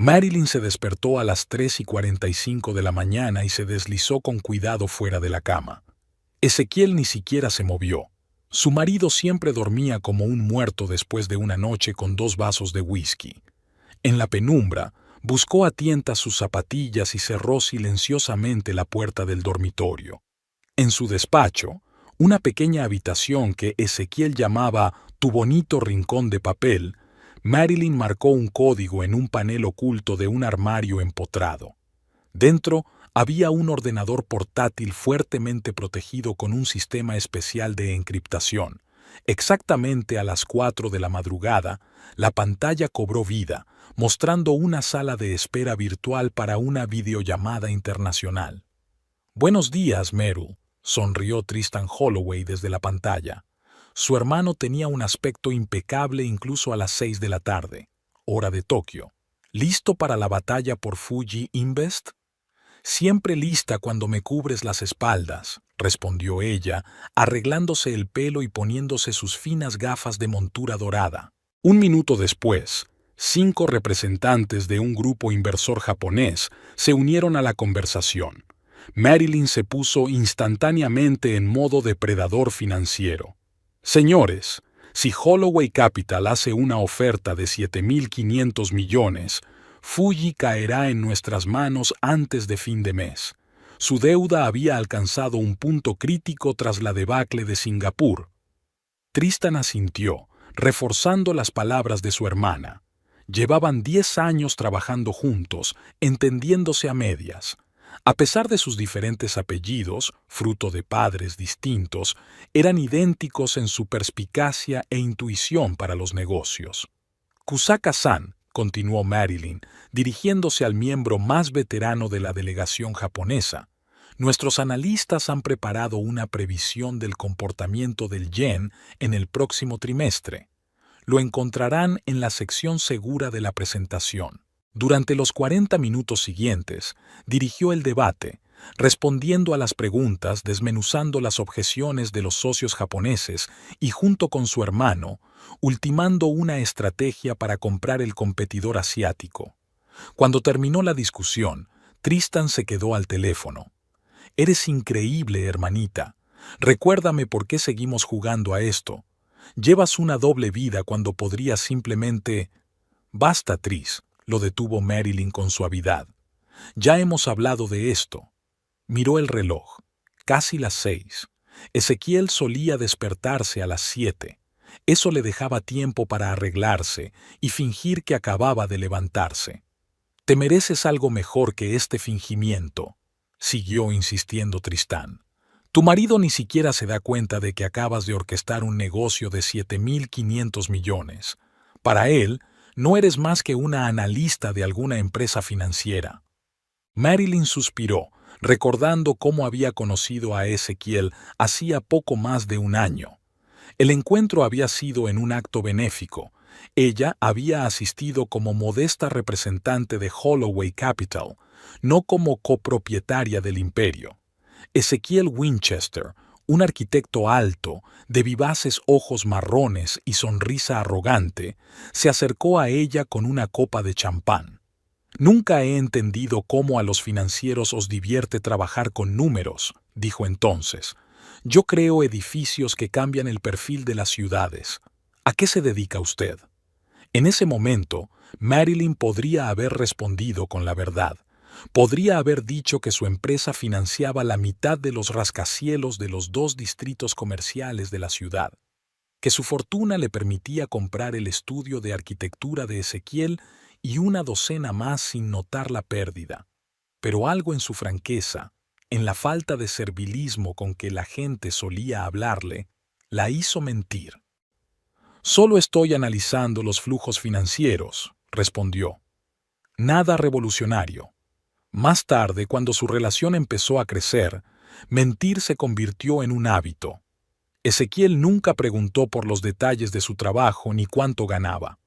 Marilyn se despertó a las 3:45 de la mañana y se deslizó con cuidado fuera de la cama. Ezequiel ni siquiera se movió. Su marido siempre dormía como un muerto después de una noche con 2 vasos de whisky. En la penumbra, buscó a tientas sus zapatillas y cerró silenciosamente la puerta del dormitorio. En su despacho, una pequeña habitación que Ezequiel llamaba «tu bonito rincón de papel», Marilyn marcó un código en un panel oculto de un armario empotrado. Dentro había un ordenador portátil fuertemente protegido con un sistema especial de encriptación. Exactamente a las 4 de la madrugada, la pantalla cobró vida, mostrando una sala de espera virtual para una videollamada internacional. «Buenos días, Meryl», sonrió Tristan Holloway desde la pantalla. Su hermano tenía un aspecto impecable incluso a las 6 de la tarde, hora de Tokio. «¿Listo para la batalla por Fuji Invest?» «Siempre lista cuando me cubres las espaldas», respondió ella, arreglándose el pelo y poniéndose sus finas gafas de montura dorada. Un minuto después, 5 representantes de un grupo inversor japonés se unieron a la conversación. Marilyn se puso instantáneamente en modo depredador financiero. «Señores, si Holloway Capital hace una oferta de 7.500 millones, Fuji caerá en nuestras manos antes de fin de mes». Su deuda había alcanzado un punto crítico tras la debacle de Singapur. Tristan asintió, reforzando las palabras de su hermana. Llevaban 10 años trabajando juntos, entendiéndose a medias. A pesar de sus diferentes apellidos, fruto de padres distintos, eran idénticos en su perspicacia e intuición para los negocios. «Kusaka-san», continuó Marilyn, dirigiéndose al miembro más veterano de la delegación japonesa, «nuestros analistas han preparado una previsión del comportamiento del yen en el próximo trimestre. Lo encontrarán en la sección segura de la presentación». Durante los 40 minutos siguientes, dirigió el debate, respondiendo a las preguntas, desmenuzando las objeciones de los socios japoneses y, junto con su hermano, ultimando una estrategia para comprar el competidor asiático. Cuando terminó la discusión, Tristan se quedó al teléfono. «Eres increíble, hermanita. Recuérdame por qué seguimos jugando a esto. Llevas una doble vida cuando podrías simplemente...» «Basta, Tris», lo detuvo Marilyn con suavidad. «Ya hemos hablado de esto». Miró el reloj. Casi las 6. Ezequiel solía despertarse a las 7. Eso le dejaba tiempo para arreglarse y fingir que acababa de levantarse. «Te mereces algo mejor que este fingimiento», siguió insistiendo Tristán. «Tu marido ni siquiera se da cuenta de que acabas de orquestar un negocio de 7.500 millones. Para él, no eres más que una analista de alguna empresa financiera». Marilyn suspiró, recordando cómo había conocido a Ezequiel hacía poco más de un año. El encuentro había sido en un acto benéfico. Ella había asistido como modesta representante de Holloway Capital, no como copropietaria del imperio. Ezequiel Winchester, un arquitecto alto, de vivaces ojos marrones y sonrisa arrogante, se acercó a ella con una copa de champán. «Nunca he entendido cómo a los financieros os divierte trabajar con números», dijo entonces. «Yo creo edificios que cambian el perfil de las ciudades. ¿A qué se dedica usted?». En ese momento, Marilyn podría haber respondido con la verdad. Podría haber dicho que su empresa financiaba la mitad de los rascacielos de los 2 distritos comerciales de la ciudad, que su fortuna le permitía comprar el estudio de arquitectura de Ezequiel y una docena más sin notar la pérdida. Pero algo en su franqueza, en la falta de servilismo con que la gente solía hablarle, la hizo mentir. «Solo estoy analizando los flujos financieros», respondió. «Nada revolucionario». Más tarde, cuando su relación empezó a crecer, mentir se convirtió en un hábito. Ezequiel nunca preguntó por los detalles de su trabajo ni cuánto ganaba.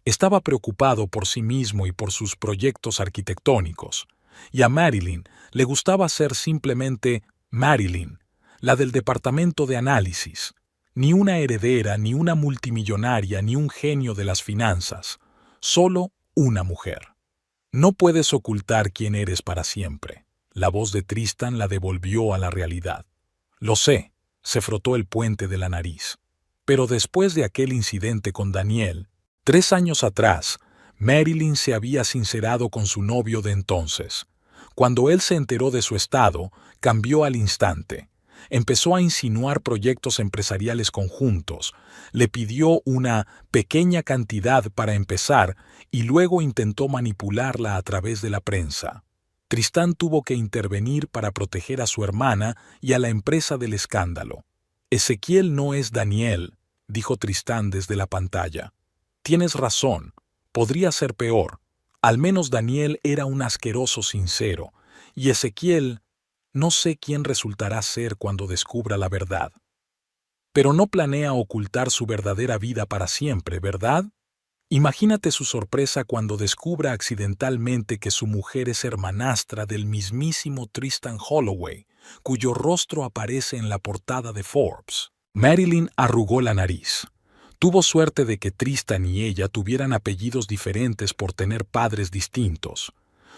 Estaba preocupado por sí mismo y por sus proyectos arquitectónicos. Y a Marilyn le gustaba ser simplemente Marilyn, la del departamento de análisis. Ni una heredera, ni una multimillonaria, ni un genio de las finanzas. Solo una mujer. No puedes ocultar quién eres para siempre. La voz de Tristan la devolvió a la realidad. Lo sé, se frotó el puente de la nariz. Pero después de aquel incidente con Daniel, 3 años atrás, Marilyn se había sincerado con su novio de entonces. Cuando él se enteró de su estado, cambió al instante. Empezó a insinuar proyectos empresariales conjuntos, le pidió una pequeña cantidad para empezar y luego intentó manipularla a través de la prensa. Tristán tuvo que intervenir para proteger a su hermana y a la empresa del escándalo. Ezequiel no es Daniel, dijo Tristán desde la pantalla. Tienes razón, podría ser peor. Al menos Daniel era un asqueroso sincero, y Ezequiel, no sé quién resultará ser cuando descubra la verdad. Pero no planea ocultar su verdadera vida para siempre, ¿verdad? Imagínate su sorpresa cuando descubra accidentalmente que su mujer es hermanastra del mismísimo Tristan Holloway, cuyo rostro aparece en la portada de Forbes. Marilyn arrugó la nariz. Tuvo suerte de que Tristan y ella tuvieran apellidos diferentes por tener padres distintos.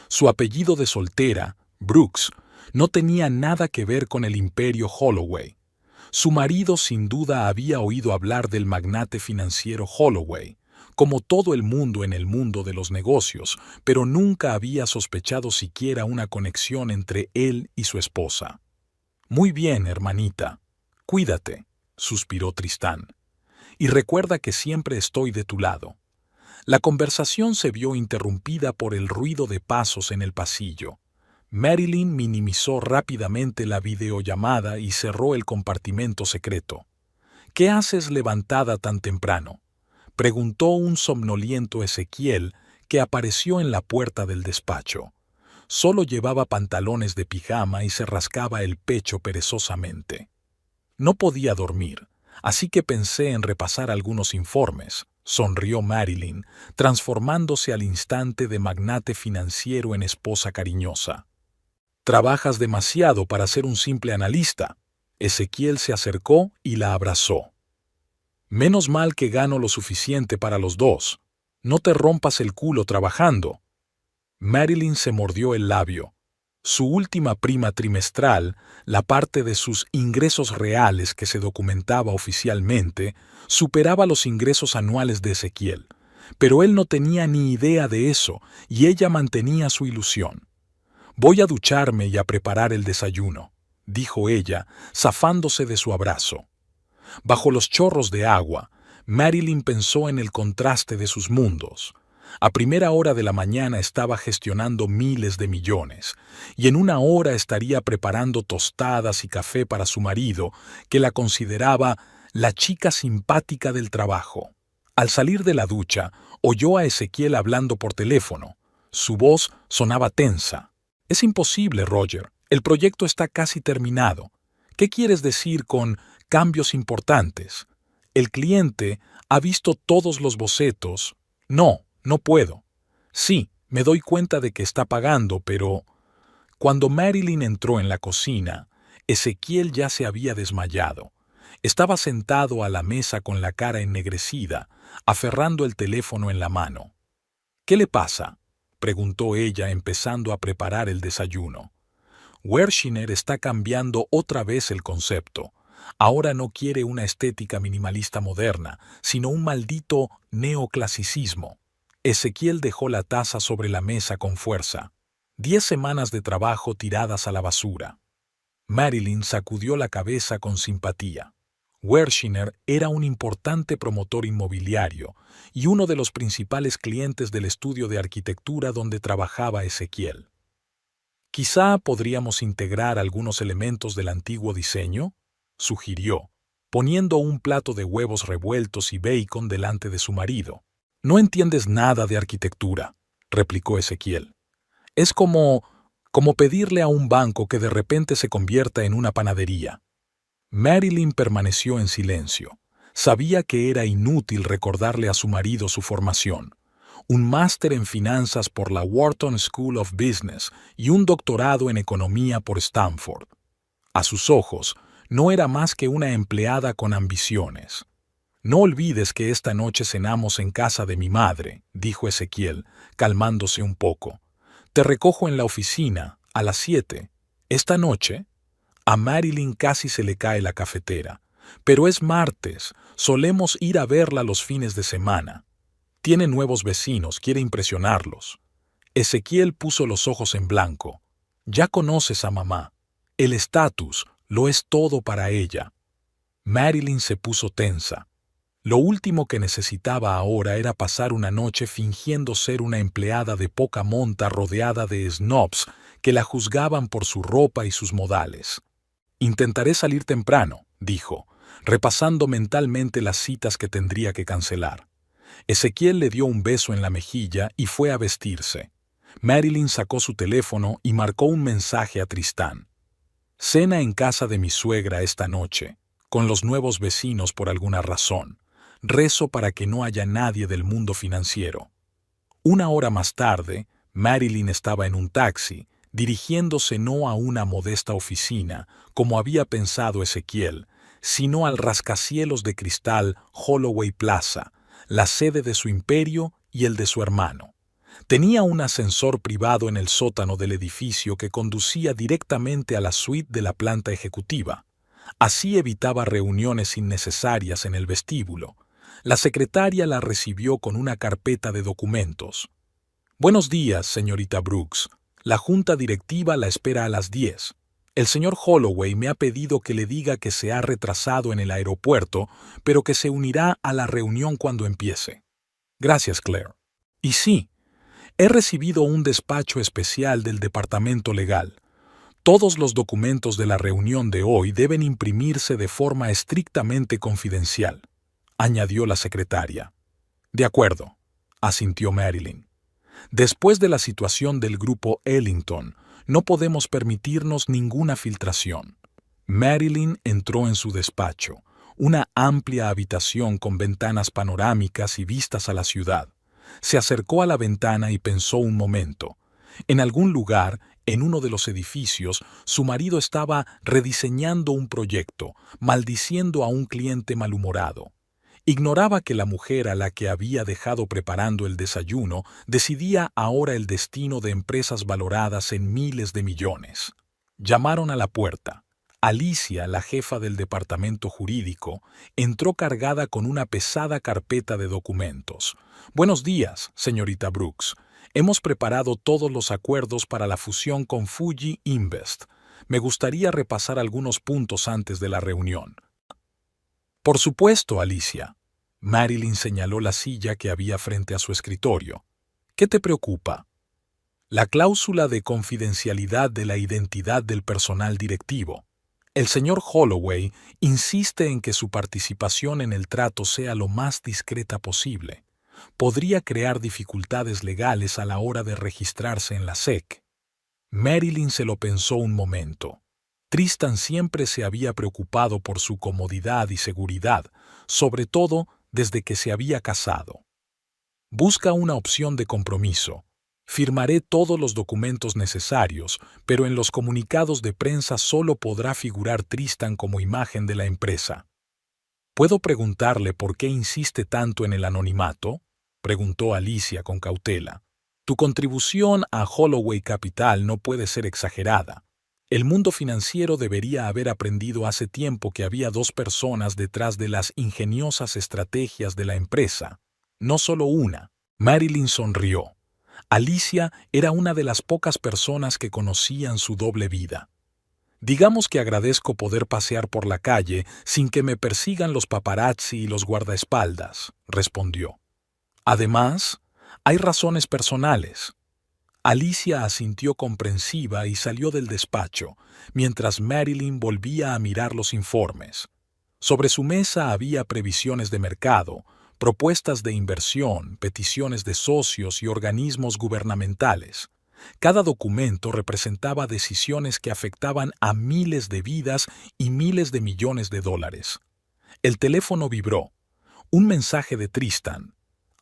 Su apellido de soltera, Brooks, no tenía nada que ver con el imperio Holloway. Su marido sin duda había oído hablar del magnate financiero Holloway, como todo el mundo en el mundo de los negocios, pero nunca había sospechado siquiera una conexión entre él y su esposa. Muy bien, hermanita. Cuídate, suspiró Tristán. Y recuerda que siempre estoy de tu lado. La conversación se vio interrumpida por el ruido de pasos en el pasillo. Marilyn minimizó rápidamente la videollamada y cerró el compartimento secreto. ¿Qué haces levantada tan temprano?, preguntó un somnoliento Ezequiel que apareció en la puerta del despacho. Solo llevaba pantalones de pijama y se rascaba el pecho perezosamente. No podía dormir, así que pensé en repasar algunos informes, sonrió Marilyn, transformándose al instante de magnate financiero en esposa cariñosa. Trabajas demasiado para ser un simple analista. Ezequiel se acercó y la abrazó. Menos mal que gano lo suficiente para los dos. No te rompas el culo trabajando. Marilyn se mordió el labio. Su última prima trimestral, la parte de sus ingresos reales que se documentaba oficialmente, superaba los ingresos anuales de Ezequiel. Pero él no tenía ni idea de eso y ella mantenía su ilusión. Voy a ducharme y a preparar el desayuno, dijo ella, zafándose de su abrazo. Bajo los chorros de agua, Marilyn pensó en el contraste de sus mundos. A primera hora de la mañana estaba gestionando miles de millones, y en una hora estaría preparando tostadas y café para su marido, que la consideraba la chica simpática del trabajo. Al salir de la ducha, oyó a Ezequiel hablando por teléfono. Su voz sonaba tensa. Es imposible, Roger. El proyecto está casi terminado. ¿Qué quieres decir con cambios importantes? El cliente ha visto todos los bocetos. No puedo. Sí, me doy cuenta de que está pagando, pero... Cuando Marilyn entró en la cocina, Ezequiel ya se había desmayado. Estaba sentado a la mesa con la cara ennegrecida, aferrando el teléfono en la mano. ¿Qué le pasa?, preguntó ella empezando a preparar el desayuno. Wershiner está cambiando otra vez el concepto. Ahora no quiere una estética minimalista moderna, sino un maldito neoclasicismo. Ezequiel dejó la taza sobre la mesa con fuerza. 10 semanas de trabajo tiradas a la basura. Marilyn sacudió la cabeza con simpatía. Wershiner era un importante promotor inmobiliario y uno de los principales clientes del estudio de arquitectura donde trabajaba Ezequiel. Quizá podríamos integrar algunos elementos del antiguo diseño, sugirió, poniendo un plato de huevos revueltos y bacon delante de su marido. No entiendes nada de arquitectura, replicó Ezequiel. Es como pedirle a un banco que de repente se convierta en una panadería. Marilyn permaneció en silencio. Sabía que era inútil recordarle a su marido su formación. Un máster en finanzas por la Wharton School of Business y un doctorado en economía por Stanford. A sus ojos, no era más que una empleada con ambiciones. No olvides que esta noche cenamos en casa de mi madre, dijo Ezequiel, calmándose un poco. Te recojo en la oficina, a las 7. Esta noche, a Marilyn casi se le cae la cafetera. Pero es martes, solemos ir a verla los fines de semana. Tiene nuevos vecinos, quiere impresionarlos. Ezequiel puso los ojos en blanco. Ya conoces a mamá. El estatus lo es todo para ella. Marilyn se puso tensa. Lo último que necesitaba ahora era pasar una noche fingiendo ser una empleada de poca monta rodeada de snobs que la juzgaban por su ropa y sus modales. Intentaré salir temprano, dijo, repasando mentalmente las citas que tendría que cancelar. Ezequiel le dio un beso en la mejilla y fue a vestirse. Marilyn sacó su teléfono y marcó un mensaje a Tristán. Cena en casa de mi suegra esta noche, con los nuevos vecinos por alguna razón. Rezo para que no haya nadie del mundo financiero. Una hora más tarde, Marilyn estaba en un taxi, dirigiéndose no a una modesta oficina, como había pensado Ezequiel, sino al rascacielos de cristal Holloway Plaza, la sede de su imperio y el de su hermano. Tenía un ascensor privado en el sótano del edificio que conducía directamente a la suite de la planta ejecutiva. Así evitaba reuniones innecesarias en el vestíbulo. La secretaria la recibió con una carpeta de documentos. «Buenos días, señorita Brooks. La junta directiva la espera a las 10. El señor Holloway me ha pedido que le diga que se ha retrasado en el aeropuerto, pero que se unirá a la reunión cuando empiece». «Gracias, Claire». «Y sí, he recibido un despacho especial del departamento legal. Todos los documentos de la reunión de hoy deben imprimirse de forma estrictamente confidencial», añadió la secretaria. «De acuerdo», asintió Marilyn. «Después de la situación del grupo Ellington, no podemos permitirnos ninguna filtración». Marilyn entró en su despacho, una amplia habitación con ventanas panorámicas y vistas a la ciudad. Se acercó a la ventana y pensó un momento. En algún lugar, en uno de los edificios, su marido estaba rediseñando un proyecto, maldiciendo a un cliente malhumorado. Ignoraba que la mujer a la que había dejado preparando el desayuno decidía ahora el destino de empresas valoradas en miles de millones. Llamaron a la puerta. Alicia, la jefa del departamento jurídico, entró cargada con una pesada carpeta de documentos. «Buenos días, señorita Brooks. Hemos preparado todos los acuerdos para la fusión con Fuji Invest. Me gustaría repasar algunos puntos antes de la reunión». «Por supuesto, Alicia». Marilyn señaló la silla que había frente a su escritorio. «¿Qué te preocupa?» «La cláusula de confidencialidad de la identidad del personal directivo. El señor Holloway insiste en que su participación en el trato sea lo más discreta posible. Podría crear dificultades legales a la hora de registrarse en la SEC». Marilyn se lo pensó un momento. Tristán siempre se había preocupado por su comodidad y seguridad, sobre todo desde que se había casado. «Busca una opción de compromiso. Firmaré todos los documentos necesarios, pero en los comunicados de prensa solo podrá figurar Tristán como imagen de la empresa». «¿Puedo preguntarle por qué insiste tanto en el anonimato?», preguntó Alicia con cautela. «Tu contribución a Holloway Capital no puede ser exagerada. El mundo financiero debería haber aprendido hace tiempo que había dos personas detrás de las ingeniosas estrategias de la empresa, no solo una». Marilyn sonrió. Alicia era una de las pocas personas que conocían su doble vida. «Digamos que agradezco poder pasear por la calle sin que me persigan los paparazzi y los guardaespaldas», respondió. «Además, hay razones personales». Alicia asintió comprensiva y salió del despacho, mientras Marilyn volvía a mirar los informes. Sobre su mesa había previsiones de mercado, propuestas de inversión, peticiones de socios y organismos gubernamentales. Cada documento representaba decisiones que afectaban a miles de vidas y miles de millones de dólares. El teléfono vibró. Un mensaje de Tristán.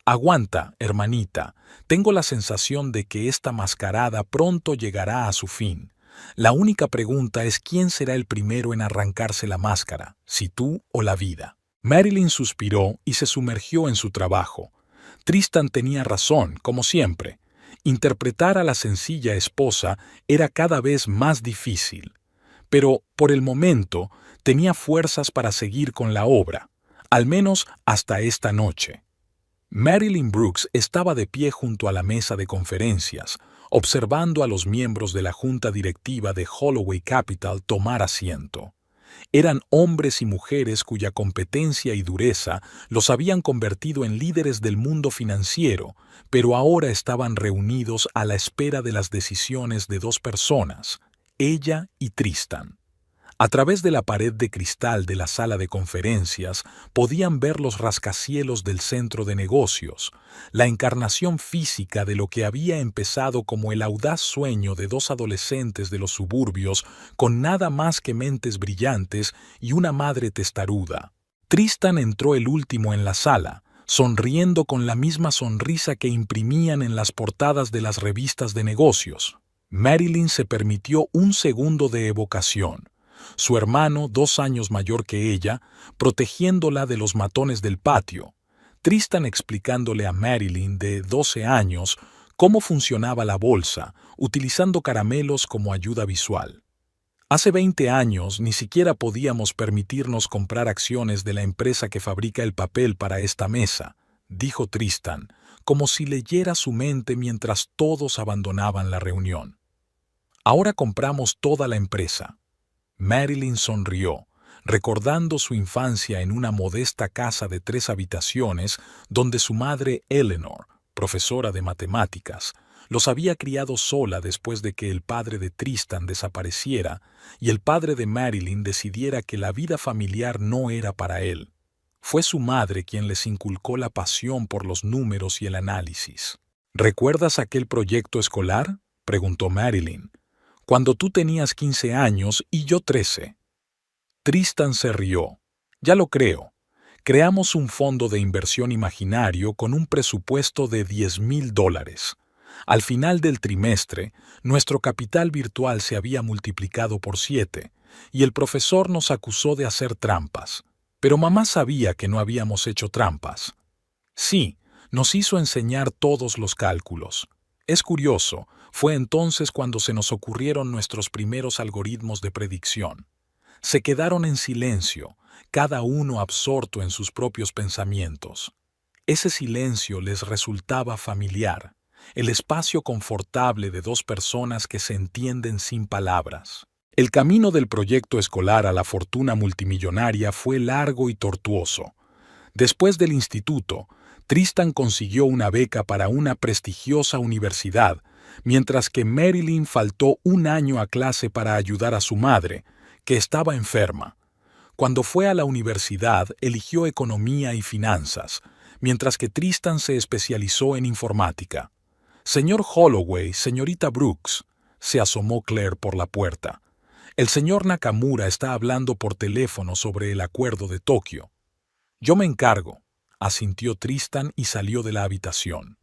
«Aguanta, hermanita. Tengo la sensación de que esta mascarada pronto llegará a su fin. La única pregunta es quién será el primero en arrancarse la máscara, si tú o la vida». Marilyn suspiró y se sumergió en su trabajo. Tristán tenía razón, como siempre. Interpretar a la sencilla esposa era cada vez más difícil, pero por el momento tenía fuerzas para seguir con la obra, al menos hasta esta noche. Marilyn Brooks estaba de pie junto a la mesa de conferencias, observando a los miembros de la junta directiva de Holloway Capital tomar asiento. Eran hombres y mujeres cuya competencia y dureza los habían convertido en líderes del mundo financiero, pero ahora estaban reunidos a la espera de las decisiones de dos personas, ella y Tristan. A través de la pared de cristal de la sala de conferencias podían ver los rascacielos del centro de negocios, la encarnación física de lo que había empezado como el audaz sueño de dos adolescentes de los suburbios con nada más que mentes brillantes y una madre testaruda. Tristan entró el último en la sala, sonriendo con la misma sonrisa que imprimían en las portadas de las revistas de negocios. Marilyn se permitió un segundo de evocación. Su hermano, 2 años mayor que ella, protegiéndola de los matones del patio. Tristan explicándole a Marilyn, de 12 años, cómo funcionaba la bolsa, utilizando caramelos como ayuda visual. Hace 20 años ni siquiera podíamos permitirnos comprar acciones de la empresa que fabrica el papel para esta mesa, dijo Tristan, como si leyera su mente mientras todos abandonaban la reunión. Ahora compramos toda la empresa. Marilyn sonrió, recordando su infancia en una modesta casa de 3 habitaciones donde su madre Eleanor, profesora de matemáticas, los había criado sola después de que el padre de Tristan desapareciera y el padre de Marilyn decidiera que la vida familiar no era para él. Fue su madre quien les inculcó la pasión por los números y el análisis. ¿Recuerdas aquel proyecto escolar?, preguntó Marilyn. Cuando tú tenías 15 años y yo 13. Tristan se rió. Ya lo creo. Creamos un fondo de inversión imaginario con un presupuesto de $10,000. Al final del trimestre, nuestro capital virtual se había multiplicado por 7, y el profesor nos acusó de hacer trampas. Pero mamá sabía que no habíamos hecho trampas. Sí, nos hizo enseñar todos los cálculos. Es curioso, fue entonces cuando se nos ocurrieron nuestros primeros algoritmos de predicción. Se quedaron en silencio, cada uno absorto en sus propios pensamientos. Ese silencio les resultaba familiar, el espacio confortable de dos personas que se entienden sin palabras. El camino del proyecto escolar a la fortuna multimillonaria fue largo y tortuoso. Después del instituto, Tristan consiguió una beca para una prestigiosa universidad, mientras que Marilyn faltó 1 año a clase para ayudar a su madre, que estaba enferma. Cuando fue a la universidad, eligió economía y finanzas, mientras que Tristan se especializó en informática. «Señor Holloway, señorita Brooks», se asomó Claire por la puerta. «El señor Nakamura está hablando por teléfono sobre el acuerdo de Tokio». «Yo me encargo», asintió Tristan y salió de la habitación.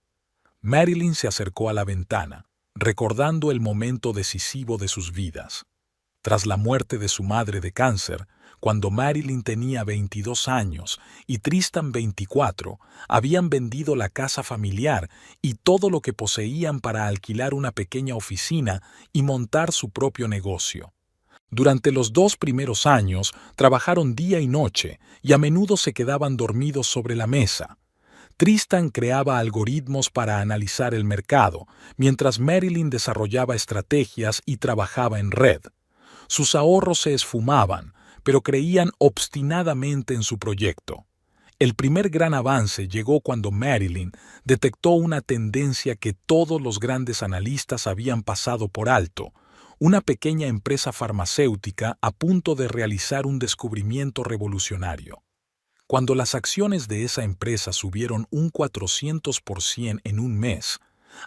Marilyn se acercó a la ventana, recordando el momento decisivo de sus vidas. Tras la muerte de su madre de cáncer, cuando Marilyn tenía 22 años y Tristan 24, habían vendido la casa familiar y todo lo que poseían para alquilar una pequeña oficina y montar su propio negocio. Durante los 2 primeros años trabajaron día y noche y a menudo se quedaban dormidos sobre la mesa. Tristan creaba algoritmos para analizar el mercado, mientras Marilyn desarrollaba estrategias y trabajaba en red. Sus ahorros se esfumaban, pero creían obstinadamente en su proyecto. El primer gran avance llegó cuando Marilyn detectó una tendencia que todos los grandes analistas habían pasado por alto: una pequeña empresa farmacéutica a punto de realizar un descubrimiento revolucionario. Cuando las acciones de esa empresa subieron un 400% en un mes,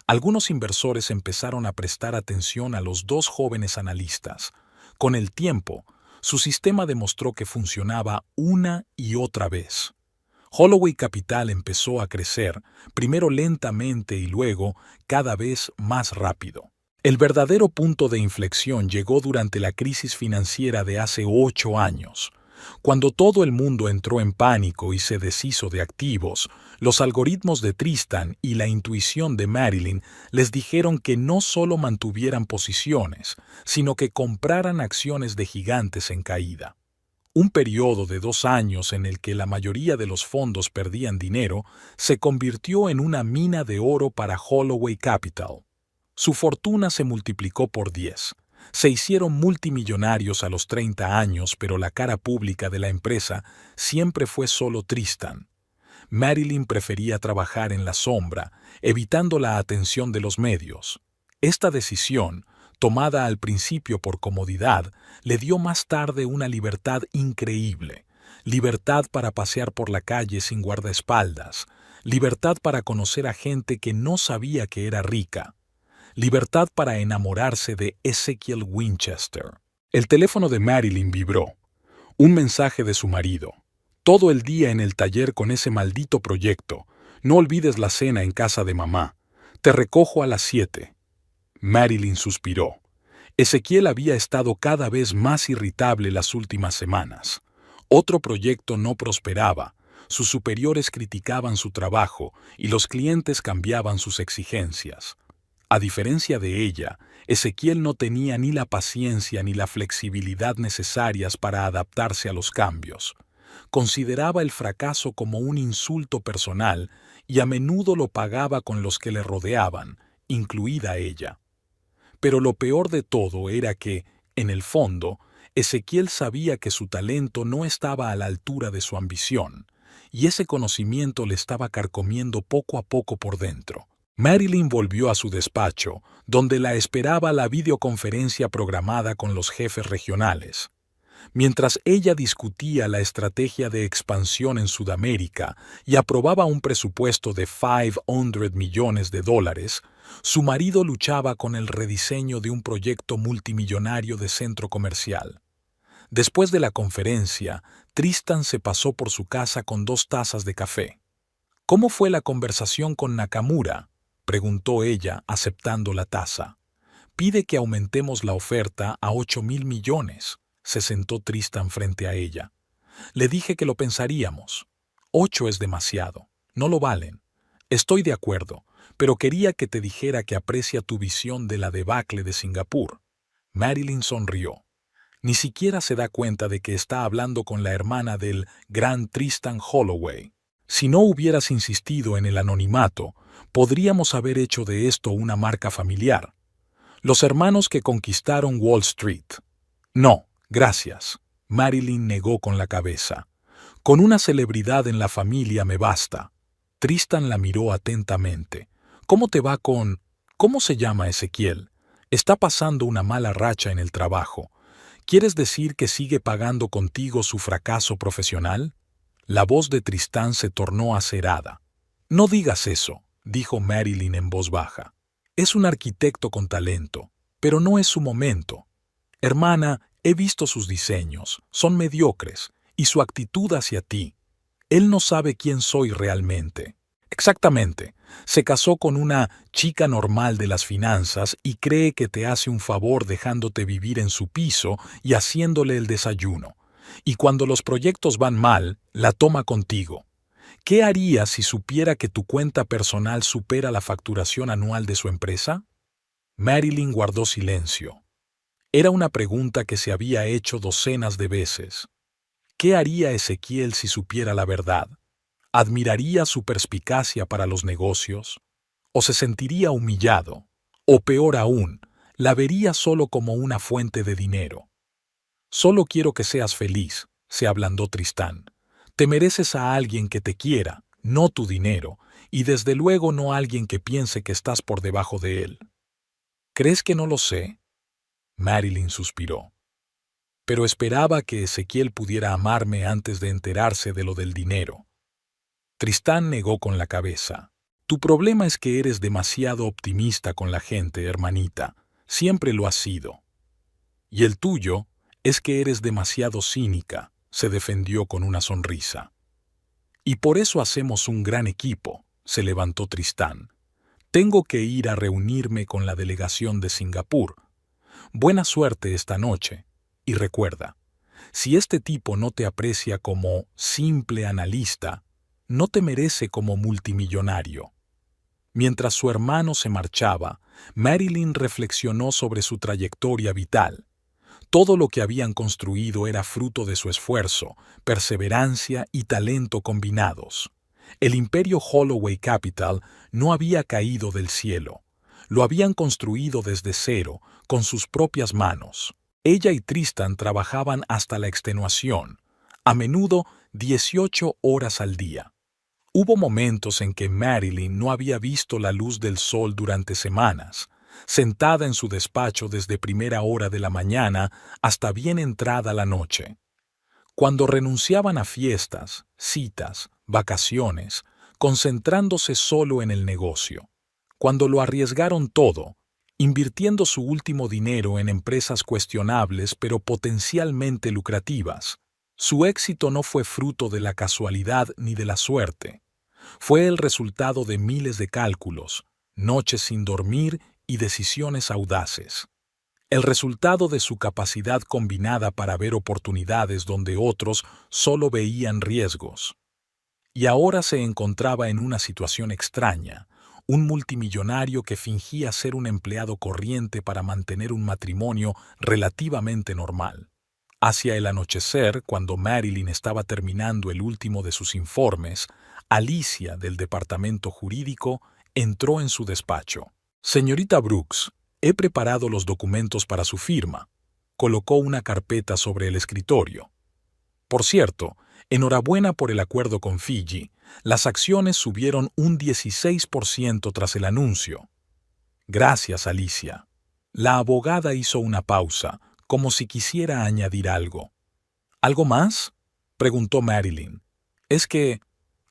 algunos inversores empezaron a prestar atención a los 2 jóvenes analistas. Con el tiempo, su sistema demostró que funcionaba una y otra vez. Holloway Capital empezó a crecer, primero lentamente y luego cada vez más rápido. El verdadero punto de inflexión llegó durante la crisis financiera de hace 8 años. Cuando todo el mundo entró en pánico y se deshizo de activos, los algoritmos de Tristan y la intuición de Marilyn les dijeron que no solo mantuvieran posiciones, sino que compraran acciones de gigantes en caída. Un periodo de 2 años en el que la mayoría de los fondos perdían dinero se convirtió en una mina de oro para Holloway Capital. Su fortuna se multiplicó por 10. Se hicieron multimillonarios a los 30 años, pero la cara pública de la empresa siempre fue solo Tristan. Marilyn prefería trabajar en la sombra, evitando la atención de los medios. Esta decisión, tomada al principio por comodidad, le dio más tarde una libertad increíble. Libertad para pasear por la calle sin guardaespaldas. Libertad para conocer a gente que no sabía que era rica. Libertad para enamorarse de Ezekiel Winchester. El teléfono de Marilyn vibró. Un mensaje de su marido. Todo el día en el taller con ese maldito proyecto. No olvides la cena en casa de mamá. Te recojo a las 7. Marilyn suspiró. Ezekiel había estado cada vez más irritable las últimas semanas. Otro proyecto no prosperaba. Sus superiores criticaban su trabajo y los clientes cambiaban sus exigencias. A diferencia de ella, Ezekiel no tenía ni la paciencia ni la flexibilidad necesarias para adaptarse a los cambios. Consideraba el fracaso como un insulto personal y a menudo lo pagaba con los que le rodeaban, incluida ella. Pero lo peor de todo era que, en el fondo, Ezekiel sabía que su talento no estaba a la altura de su ambición, y ese conocimiento le estaba carcomiendo poco a poco por dentro. Marilyn volvió a su despacho, donde la esperaba la videoconferencia programada con los jefes regionales. Mientras ella discutía la estrategia de expansión en Sudamérica y aprobaba un presupuesto de $500 millones, su marido luchaba con el rediseño de un proyecto multimillonario de centro comercial. Después de la conferencia, Tristan se pasó por su casa con 2 tazas de café. ¿Cómo fue la conversación con Nakamura?, preguntó ella, aceptando la taza. Pide que aumentemos la oferta a $8,000 millones. Se sentó Tristan frente a ella. Le dije que lo pensaríamos. 8 es demasiado. No lo valen. Estoy de acuerdo, pero quería que te dijera que aprecia tu visión de la debacle de Singapur. Marilyn sonrió. Ni siquiera se da cuenta de que está hablando con la hermana del gran Tristan Holloway. Si no hubieras insistido en el anonimato, podríamos haber hecho de esto una marca familiar. Los hermanos que conquistaron Wall Street. No, gracias. Marilyn negó con la cabeza. Con una celebridad en la familia me basta. Tristan la miró atentamente. ¿Cómo te va con...? ¿Cómo se llama Ezekiel? Está pasando una mala racha en el trabajo. ¿Quieres decir que sigue pagando contigo su fracaso profesional? La voz de Tristan se tornó acerada. No digas eso, dijo Marilyn en voz baja. Es un arquitecto con talento, pero no es su momento. Hermana, he visto sus diseños, son mediocres, y su actitud hacia ti. Él no sabe quién soy realmente. Exactamente, se casó con una chica normal de las finanzas y cree que te hace un favor dejándote vivir en su piso y haciéndole el desayuno. Y cuando los proyectos van mal, la toma contigo. ¿Qué harías si supiera que tu cuenta personal supera la facturación anual de su empresa? Marilyn guardó silencio. Era una pregunta que se había hecho docenas de veces. ¿Qué haría Ezekiel si supiera la verdad? ¿Admiraría su perspicacia para los negocios? ¿O se sentiría humillado? O peor aún, la vería solo como una fuente de dinero. Solo quiero que seas feliz, se ablandó Tristan. Te mereces a alguien que te quiera, no tu dinero, y desde luego no alguien que piense que estás por debajo de él. ¿Crees que no lo sé? Marilyn suspiró. Pero esperaba que Ezekiel pudiera amarme antes de enterarse de lo del dinero. Tristan negó con la cabeza. Tu problema es que eres demasiado optimista con la gente, hermanita. Siempre lo has sido. Y el tuyo es que eres demasiado cínica, se defendió con una sonrisa. Y por eso hacemos un gran equipo, se levantó Tristan. Tengo que ir a reunirme con la delegación de Singapur. Buena suerte esta noche. Y recuerda, Si este tipo no te aprecia como simple analista, no te merece como multimillonario. Mientras su hermano se marchaba, Marilyn reflexionó sobre su trayectoria vital. Todo lo que habían construido era fruto de su esfuerzo, perseverancia y talento combinados. El imperio Holloway Capital no había caído del cielo. Lo habían construido desde cero, con sus propias manos. Ella y Tristan trabajaban hasta la extenuación, a menudo 18 horas al día. Hubo momentos en que Marilyn no había visto la luz del sol durante semanas, sentada en su despacho desde primera hora de la mañana hasta bien entrada la noche. Cuando renunciaban a fiestas, citas, vacaciones, concentrándose solo en el negocio. Cuando lo arriesgaron todo, invirtiendo su último dinero en empresas cuestionables pero potencialmente lucrativas. Su éxito no fue fruto de la casualidad ni de la suerte. Fue el resultado de miles de cálculos, noches sin dormir y decisiones audaces. El resultado de su capacidad combinada para ver oportunidades donde otros solo veían riesgos. Y ahora se encontraba en una situación extraña, un multimillonario que fingía ser un empleado corriente para mantener un matrimonio relativamente normal. Hacia el anochecer, cuando Marilyn estaba terminando el último de sus informes, Alicia, del departamento jurídico, entró en su despacho. Señorita Brooks, he preparado los documentos para su firma. Colocó una carpeta sobre el escritorio. Por cierto, enhorabuena por el acuerdo con Fiji. Las acciones subieron un 16% tras el anuncio. Gracias, Alicia. La abogada hizo una pausa, como si quisiera añadir algo. ¿Algo más?, preguntó Marilyn. Es que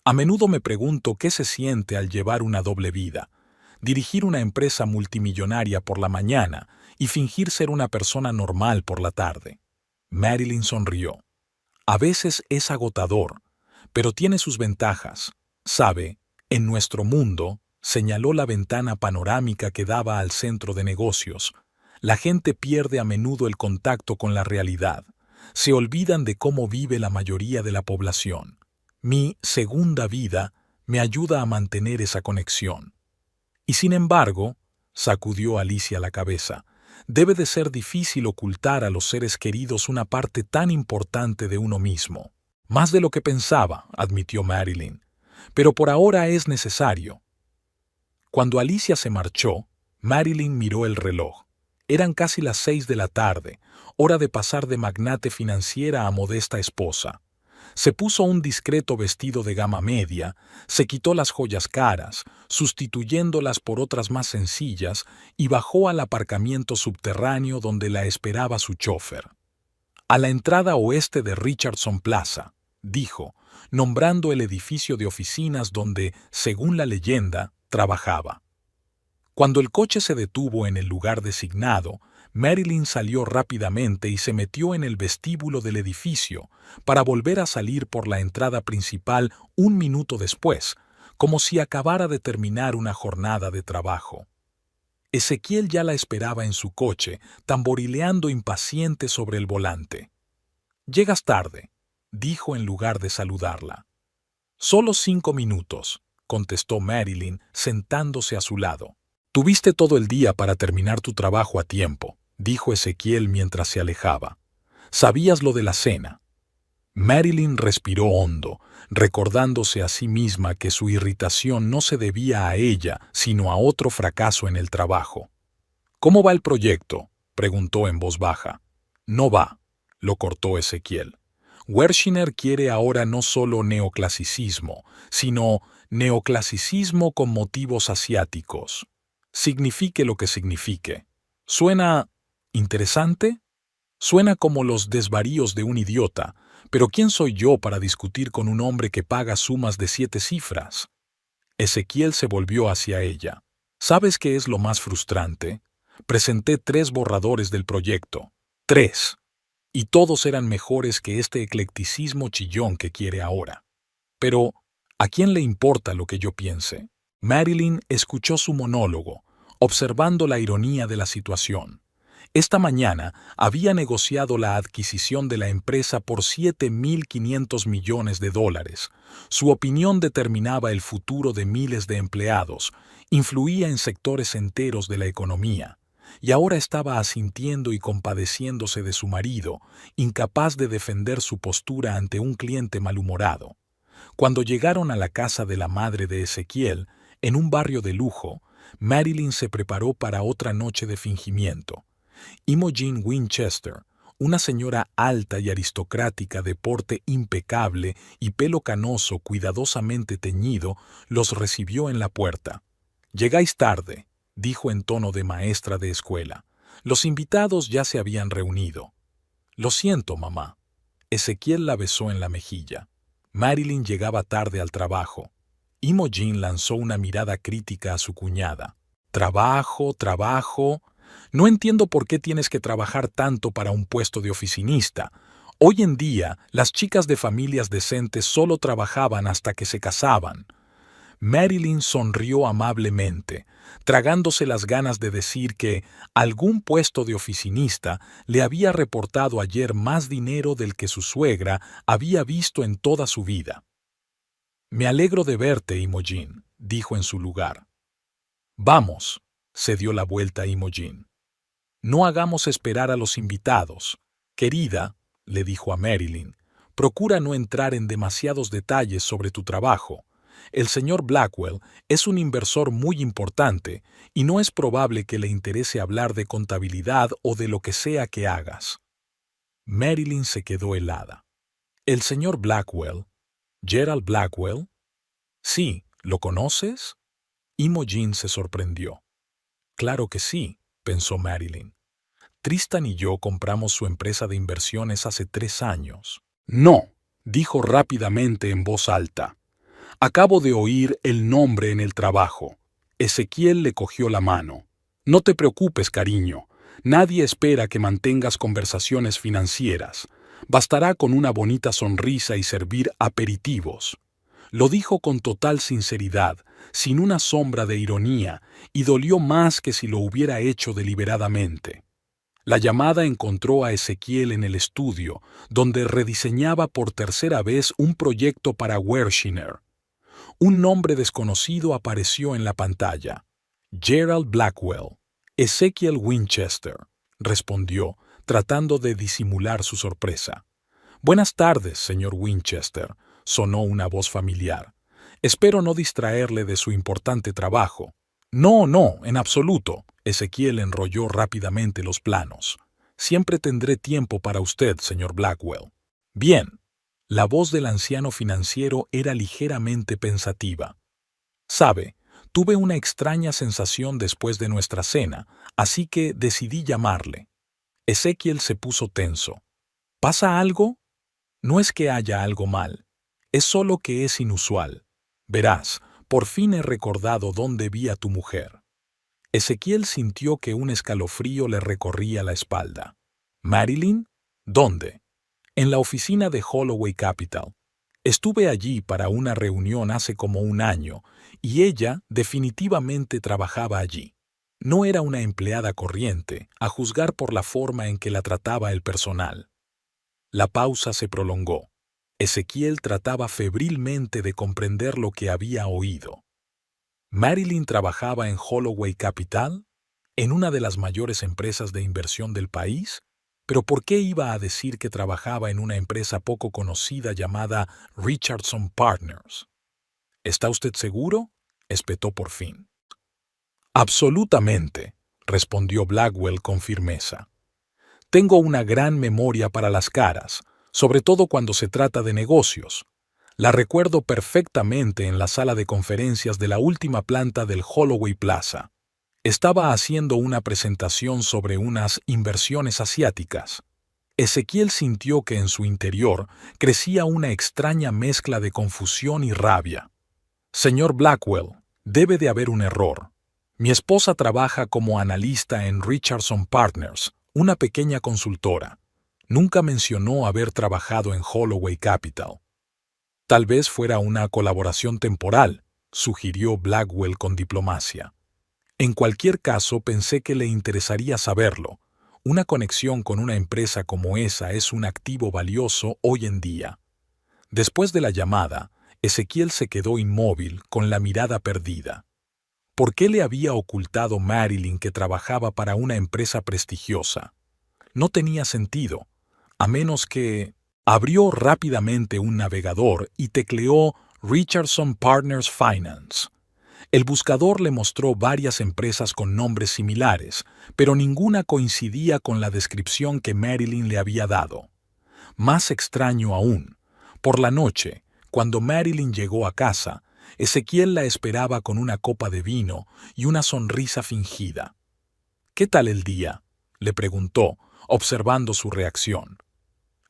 a menudo me pregunto qué se siente al llevar una doble vida, dirigir una empresa multimillonaria por la mañana y fingir ser una persona normal por la tarde. Marilyn sonrió. A veces es agotador, pero tiene sus ventajas. Sabe, en nuestro mundo, señaló la ventana panorámica que daba al centro de negocios. La gente pierde a menudo el contacto con la realidad. Se olvidan de cómo vive la mayoría de la población. Mi segunda vida me ayuda a mantener esa conexión. Y sin embargo, sacudió Alicia la cabeza, debe de ser difícil ocultar a los seres queridos una parte tan importante de uno mismo. Más de lo que pensaba, admitió Marilyn. Pero por ahora es necesario. Cuando Alicia se marchó, Marilyn miró el reloj. Eran casi las 6 de la tarde, hora de pasar de magnate financiera a modesta esposa. Se puso un discreto vestido de gama media, se quitó las joyas caras, sustituyéndolas por otras más sencillas, y bajó al aparcamiento subterráneo donde la esperaba su chofer. A la entrada oeste de Richardson Plaza, dijo, nombrando el edificio de oficinas donde, según la leyenda, trabajaba. Cuando el coche se detuvo en el lugar designado, Marilyn salió rápidamente y se metió en el vestíbulo del edificio para volver a salir por la entrada principal un minuto después, como si acabara de terminar una jornada de trabajo. Ezequiel ya la esperaba en su coche, tamborileando impaciente sobre el volante. «Llegas tarde», dijo en lugar de saludarla. «Solo 5 minutos», contestó Marilyn, sentándose a su lado. «Tuviste todo el día para terminar tu trabajo a tiempo», dijo Ezequiel mientras se alejaba. «Sabías lo de la cena». Marilyn respiró hondo, recordándose a sí misma que su irritación no se debía a ella, sino a otro fracaso en el trabajo. «¿Cómo va el proyecto?», preguntó en voz baja. «No va», lo cortó Ezequiel. «Wershiner quiere ahora no solo neoclasicismo, sino neoclasicismo con motivos asiáticos. Signifique lo que signifique. ¿Suena interesante? Suena como los desvaríos de un idiota, pero ¿quién soy yo para discutir con un hombre que paga sumas de 7 cifras? Ezequiel se volvió hacia ella. ¿Sabes qué es lo más frustrante? Presenté 3 borradores del proyecto. 3. Y todos eran mejores que este eclecticismo chillón que quiere ahora. Pero, ¿a quién le importa lo que yo piense? Marilyn escuchó su monólogo, observando la ironía de la situación. Esta mañana había negociado la adquisición de la empresa por $7.500 millones. Su opinión determinaba el futuro de miles de empleados, influía en sectores enteros de la economía, y ahora estaba asintiendo y compadeciéndose de su marido, incapaz de defender su postura ante un cliente malhumorado. Cuando llegaron a la casa de la madre de Ezequiel, en un barrio de lujo, Marilyn se preparó para otra noche de fingimiento. Imogen Winchester, una señora alta y aristocrática de porte impecable y pelo canoso cuidadosamente teñido, los recibió en la puerta. «Llegáis tarde», dijo en tono de maestra de escuela. Los invitados ya se habían reunido. «Lo siento, mamá». Ezequiel la besó en la mejilla. Marilyn llegaba tarde al trabajo. Imogen lanzó una mirada crítica a su cuñada. «Trabajo, trabajo. No entiendo por qué tienes que trabajar tanto para un puesto de oficinista. Hoy en día, las chicas de familias decentes solo trabajaban hasta que se casaban». Marilyn sonrió amablemente, tragándose las ganas de decir que algún puesto de oficinista le había reportado ayer más dinero del que su suegra había visto en toda su vida. «Me alegro de verte, Imogen», dijo en su lugar. «Vamos», se dio la vuelta a Imogen. «No hagamos esperar a los invitados. Querida», le dijo a Marilyn, «procura no entrar en demasiados detalles sobre tu trabajo. El señor Blackwell es un inversor muy importante y no es probable que le interese hablar de contabilidad o de lo que sea que hagas». Marilyn se quedó helada. «¿El señor Blackwell? ¿Gerald Blackwell?» «Sí, ¿lo conoces?» Imogen se sorprendió. «Claro que sí», pensó Marilyn. «Tristan y yo compramos su empresa de inversiones hace 3 años». «No», dijo rápidamente en voz alta. «Acabo de oír el nombre en el trabajo». Ezequiel le cogió la mano. «No te preocupes, cariño. Nadie espera que mantengas conversaciones financieras. Bastará con una bonita sonrisa y servir aperitivos». Lo dijo con total sinceridad, sin una sombra de ironía, y dolió más que si lo hubiera hecho deliberadamente. La llamada encontró a Ezequiel en el estudio, donde rediseñaba por tercera vez un proyecto para Wershiner. Un nombre desconocido apareció en la pantalla. «Gerald Blackwell». «Ezequiel Winchester», respondió, tratando de disimular su sorpresa. «Buenas tardes, señor Winchester», sonó una voz familiar. «Espero no distraerle de su importante trabajo». «No, no, en absoluto». Ezequiel enrolló rápidamente los planos. «Siempre tendré tiempo para usted, señor Blackwell». «Bien». La voz del anciano financiero era ligeramente pensativa. «Sabe, tuve una extraña sensación después de nuestra cena, así que decidí llamarle». Ezequiel se puso tenso. «¿Pasa algo?» «No es que haya algo mal. Es solo que es inusual. Verás, por fin he recordado dónde vi a tu mujer». Ezequiel sintió que un escalofrío le recorría la espalda. «¿Marilyn? ¿Dónde?» «En la oficina de Holloway Capital. Estuve allí para una reunión hace como 1 año, y ella definitivamente trabajaba allí. No era una empleada corriente, a juzgar por la forma en que la trataba el personal». La pausa se prolongó. Ezequiel trataba febrilmente de comprender lo que había oído. ¿Marilyn trabajaba en Holloway Capital? ¿En una de las mayores empresas de inversión del país? ¿Pero por qué iba a decir que trabajaba en una empresa poco conocida llamada Richardson Partners? ¿Está usted seguro?, espetó por fin. «Absolutamente», respondió Blackwell con firmeza. «Tengo una gran memoria para las caras, sobre todo cuando se trata de negocios. La recuerdo perfectamente en la sala de conferencias de la última planta del Holloway Plaza. Estaba haciendo una presentación sobre unas inversiones asiáticas». Ezequiel sintió que en su interior crecía una extraña mezcla de confusión y rabia. «Señor Blackwell, debe de haber un error. Mi esposa trabaja como analista en Richardson Partners, una pequeña consultora. Nunca mencionó haber trabajado en Holloway Capital». «Tal vez fuera una colaboración temporal», sugirió Blackwell con diplomacia. «En cualquier caso, pensé que le interesaría saberlo. Una conexión con una empresa como esa es un activo valioso hoy en día. Después de la llamada, Ezequiel se quedó inmóvil, con la mirada perdida. ¿Por qué le había ocultado Marilyn que trabajaba para una empresa prestigiosa? No tenía sentido, a menos que... Abrió rápidamente un navegador y tecleó Richardson Partners Finance. El buscador le mostró varias empresas con nombres similares, pero ninguna coincidía con la descripción que Marilyn le había dado. Más extraño aún, por la noche, cuando Marilyn llegó a casa, Ezequiel la esperaba con una copa de vino y una sonrisa fingida. «¿Qué tal el día?», le preguntó, observando su reacción.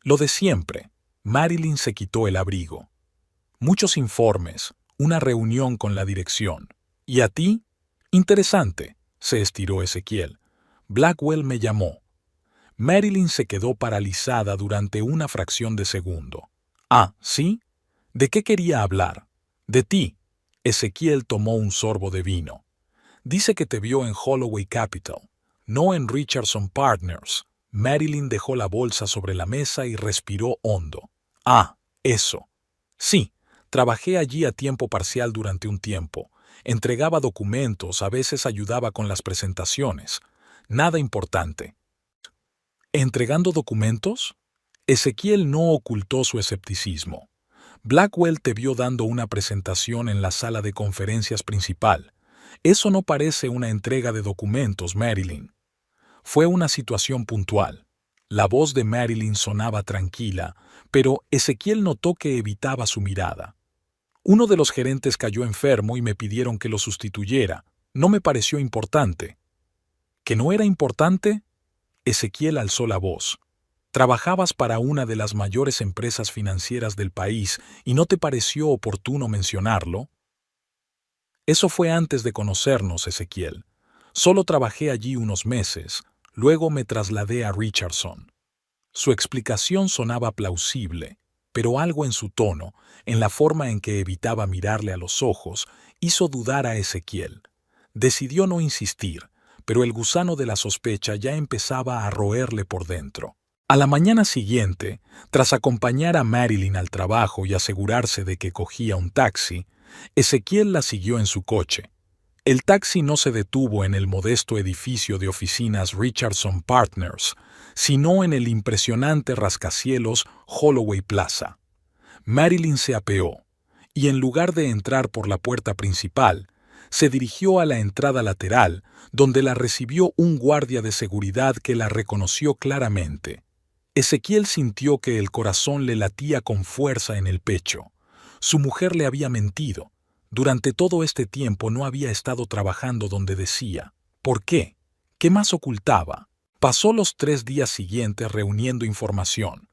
«Lo de siempre». Marilyn se quitó el abrigo. «Muchos informes, una reunión con la dirección. ¿Y a ti?». «Interesante», se estiró Ezequiel. «Blackwell me llamó». Marilyn se quedó paralizada durante una fracción de segundo. «Ah, ¿sí? ¿De qué quería hablar?». «De ti». Ezequiel tomó un sorbo de vino. «Dice que te vio en Holloway Capital, no en Richardson Partners». Marilyn dejó la bolsa sobre la mesa y respiró hondo. «Ah, eso. Sí, trabajé allí a tiempo parcial durante un tiempo. Entregaba documentos, a veces ayudaba con las presentaciones. Nada importante». «¿Entregando documentos?». Ezequiel no ocultó su escepticismo. «Blackwell te vio dando una presentación en la sala de conferencias principal. Eso no parece una entrega de documentos, Marilyn». Fue una situación puntual. La voz de Marilyn sonaba tranquila, pero Ezequiel notó que evitaba su mirada. «Uno de los gerentes cayó enfermo y me pidieron que lo sustituyera. No me pareció importante». «¿Que no era importante?». Ezequiel alzó la voz. «Trabajabas para una de las mayores empresas financieras del país y no te pareció oportuno mencionarlo». «Eso fue antes de conocernos, Ezequiel. Solo trabajé allí unos meses. Luego me trasladé a Richardson». Su explicación sonaba plausible, pero algo en su tono, en la forma en que evitaba mirarle a los ojos, hizo dudar a Ezequiel. Decidió no insistir, pero el gusano de la sospecha ya empezaba a roerle por dentro. A la mañana siguiente, tras acompañar a Marilyn al trabajo y asegurarse de que cogía un taxi, Ezequiel la siguió en su coche. El taxi no se detuvo en el modesto edificio de oficinas Richardson Partners, sino en el impresionante rascacielos Holloway Plaza. Marilyn se apeó, y en lugar de entrar por la puerta principal, se dirigió a la entrada lateral, donde la recibió un guardia de seguridad que la reconoció claramente. Ezequiel sintió que el corazón le latía con fuerza en el pecho. Su mujer le había mentido. Durante todo este tiempo no había estado trabajando donde decía. ¿Por qué? ¿Qué más ocultaba? Pasó los 3 días siguientes reuniendo información.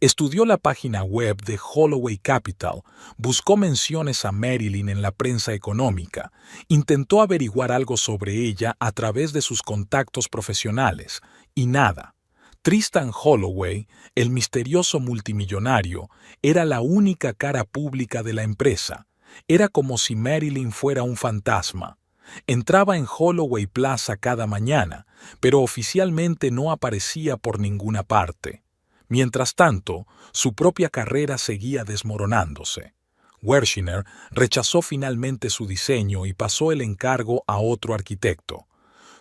Estudió la página web de Holloway Capital, buscó menciones a Marilyn en la prensa económica, intentó averiguar algo sobre ella a través de sus contactos profesionales, y nada. Tristan Holloway, el misterioso multimillonario, era la única cara pública de la empresa. Era como si Marilyn fuera un fantasma. Entraba en Holloway Plaza cada mañana, pero oficialmente no aparecía por ninguna parte. Mientras tanto, su propia carrera seguía desmoronándose. Wershiner rechazó finalmente su diseño y pasó el encargo a otro arquitecto.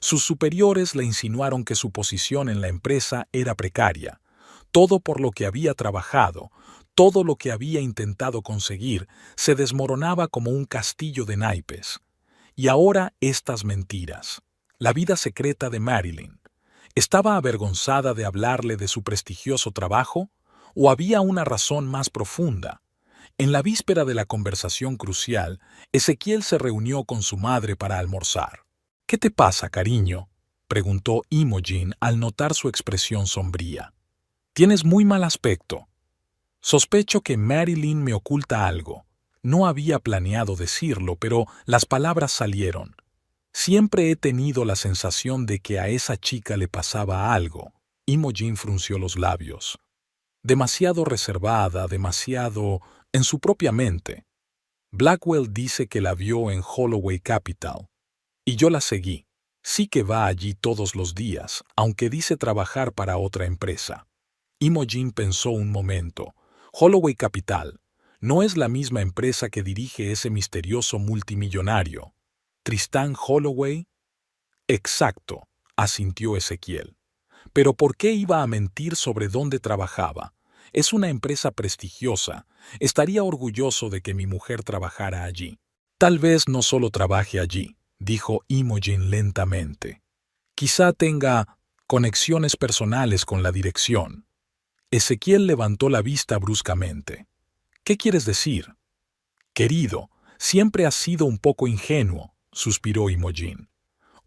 Sus superiores le insinuaron que su posición en la empresa era precaria. Todo por lo que había trabajado, todo lo que había intentado conseguir, se desmoronaba como un castillo de naipes. Y ahora estas mentiras. La vida secreta de Marilyn. ¿Estaba avergonzada de hablarle de su prestigioso trabajo? ¿O había una razón más profunda? En la víspera de la conversación crucial, Ezequiel se reunió con su madre para almorzar. «¿Qué te pasa, cariño?», preguntó Imogen al notar su expresión sombría. «Tienes muy mal aspecto». Sospecho que Marilyn me oculta algo. No había planeado decirlo, pero las palabras salieron. Siempre he tenido la sensación de que a esa chica le pasaba algo. Imogen frunció los labios. Demasiado reservada, demasiado en su propia mente. Blackwell dice que la vio en Holloway Capital. Y yo la seguí. Sí que va allí todos los días, aunque dice trabajar para otra empresa. Imogen pensó un momento. Holloway Capital no es la misma empresa que dirige ese misterioso multimillonario. ¿Tristán Holloway? Exacto, asintió Ezequiel. Pero ¿por qué iba a mentir sobre dónde trabajaba? Es una empresa prestigiosa. Estaría orgulloso de que mi mujer trabajara allí. Tal vez no solo trabaje allí, dijo Imogen lentamente. Quizá tenga conexiones personales con la dirección. Ezequiel levantó la vista bruscamente. ¿Qué quieres decir? Querido, siempre has sido un poco ingenuo, suspiró Imogen.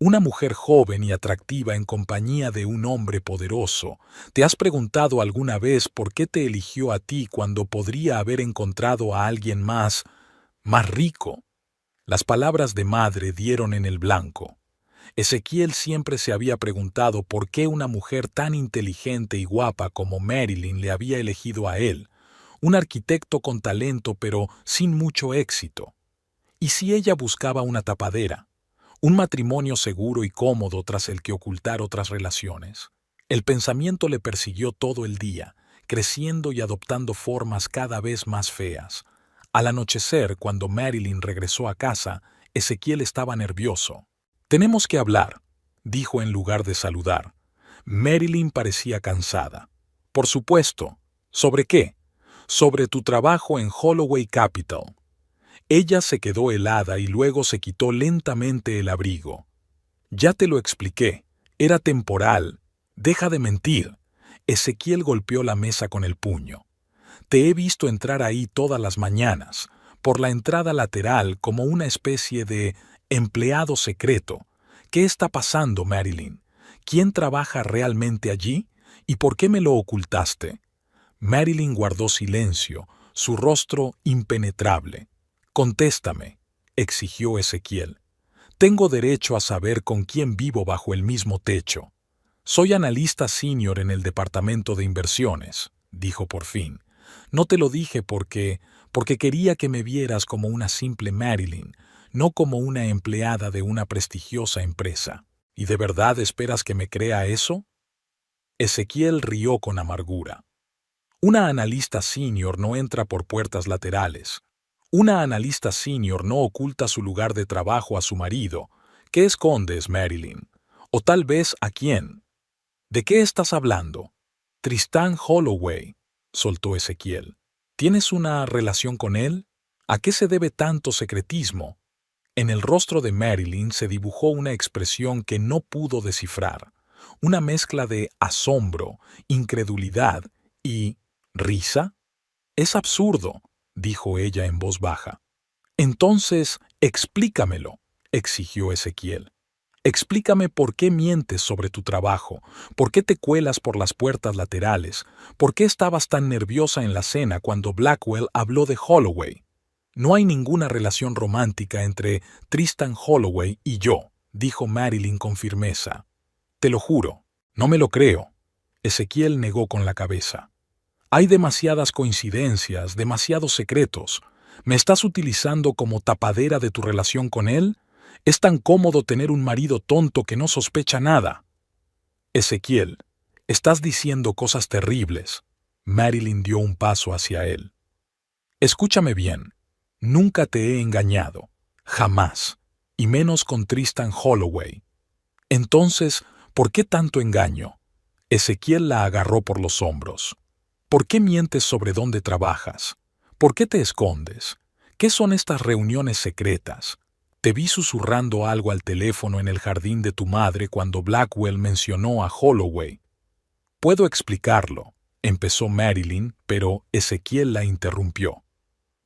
Una mujer joven y atractiva en compañía de un hombre poderoso. ¿Te has preguntado alguna vez por qué te eligió a ti cuando podría haber encontrado a alguien más rico? Las palabras de madre dieron en el blanco. Ezequiel siempre se había preguntado por qué una mujer tan inteligente y guapa como Marilyn le había elegido a él, un arquitecto con talento pero sin mucho éxito. ¿Y si ella buscaba una tapadera? Un matrimonio seguro y cómodo tras el que ocultar otras relaciones. El pensamiento le persiguió todo el día, creciendo y adoptando formas cada vez más feas. Al anochecer, cuando Marilyn regresó a casa, Ezequiel estaba nervioso. «Tenemos que hablar», dijo en lugar de saludar. Marilyn parecía cansada. «Por supuesto. ¿Sobre qué?» «Sobre tu trabajo en Holloway Capital». Ella se quedó helada y luego se quitó lentamente el abrigo. «Ya te lo expliqué. Era temporal. Deja de mentir». Ezequiel golpeó la mesa con el puño. «Te he visto entrar ahí todas las mañanas, por la entrada lateral como una especie de empleado secreto. ¿Qué está pasando, Marilyn? ¿Quién trabaja realmente allí? ¿Y por qué me lo ocultaste?» Marilyn guardó silencio, su rostro impenetrable. «Contéstame», exigió Ezequiel. «Tengo derecho a saber con quién vivo bajo el mismo techo». «Soy analista senior en el departamento de inversiones», dijo por fin. «No te lo dije porque quería que me vieras como una simple Marilyn, no como una empleada de una prestigiosa empresa. ¿Y de verdad esperas que me crea eso?» Ezequiel rió con amargura. «Una analista senior no entra por puertas laterales. Una analista senior no oculta su lugar de trabajo a su marido. ¿Qué escondes, Marilyn? ¿O tal vez a quién?» «¿De qué estás hablando?» «Tristán Holloway», soltó Ezequiel. «¿Tienes una relación con él? ¿A qué se debe tanto secretismo?» En el rostro de Marilyn se dibujó una expresión que no pudo descifrar, una mezcla de asombro, incredulidad y ¿risa? «Es absurdo», dijo ella en voz baja. «Entonces, explícamelo», exigió Ezequiel. «Explícame por qué mientes sobre tu trabajo, por qué te cuelas por las puertas laterales, por qué estabas tan nerviosa en la cena cuando Blackwell habló de Holloway». «No hay ninguna relación romántica entre Tristán Holloway y yo», dijo Marilyn con firmeza. «Te lo juro, no me lo creo». Ezequiel negó con la cabeza. «Hay demasiadas coincidencias, demasiados secretos. ¿Me estás utilizando como tapadera de tu relación con él? Es tan cómodo tener un marido tonto que no sospecha nada». «Ezequiel, estás diciendo cosas terribles». Marilyn dio un paso hacia él. «Escúchame bien. Nunca te he engañado. Jamás. Y menos con Tristán Holloway». «Entonces, ¿por qué tanto engaño?» Ezequiel la agarró por los hombros. «¿Por qué mientes sobre dónde trabajas? ¿Por qué te escondes? ¿Qué son estas reuniones secretas? Te vi susurrando algo al teléfono en el jardín de tu madre cuando Blackwell mencionó a Holloway». «Puedo explicarlo», empezó Marilyn, pero Ezequiel la interrumpió.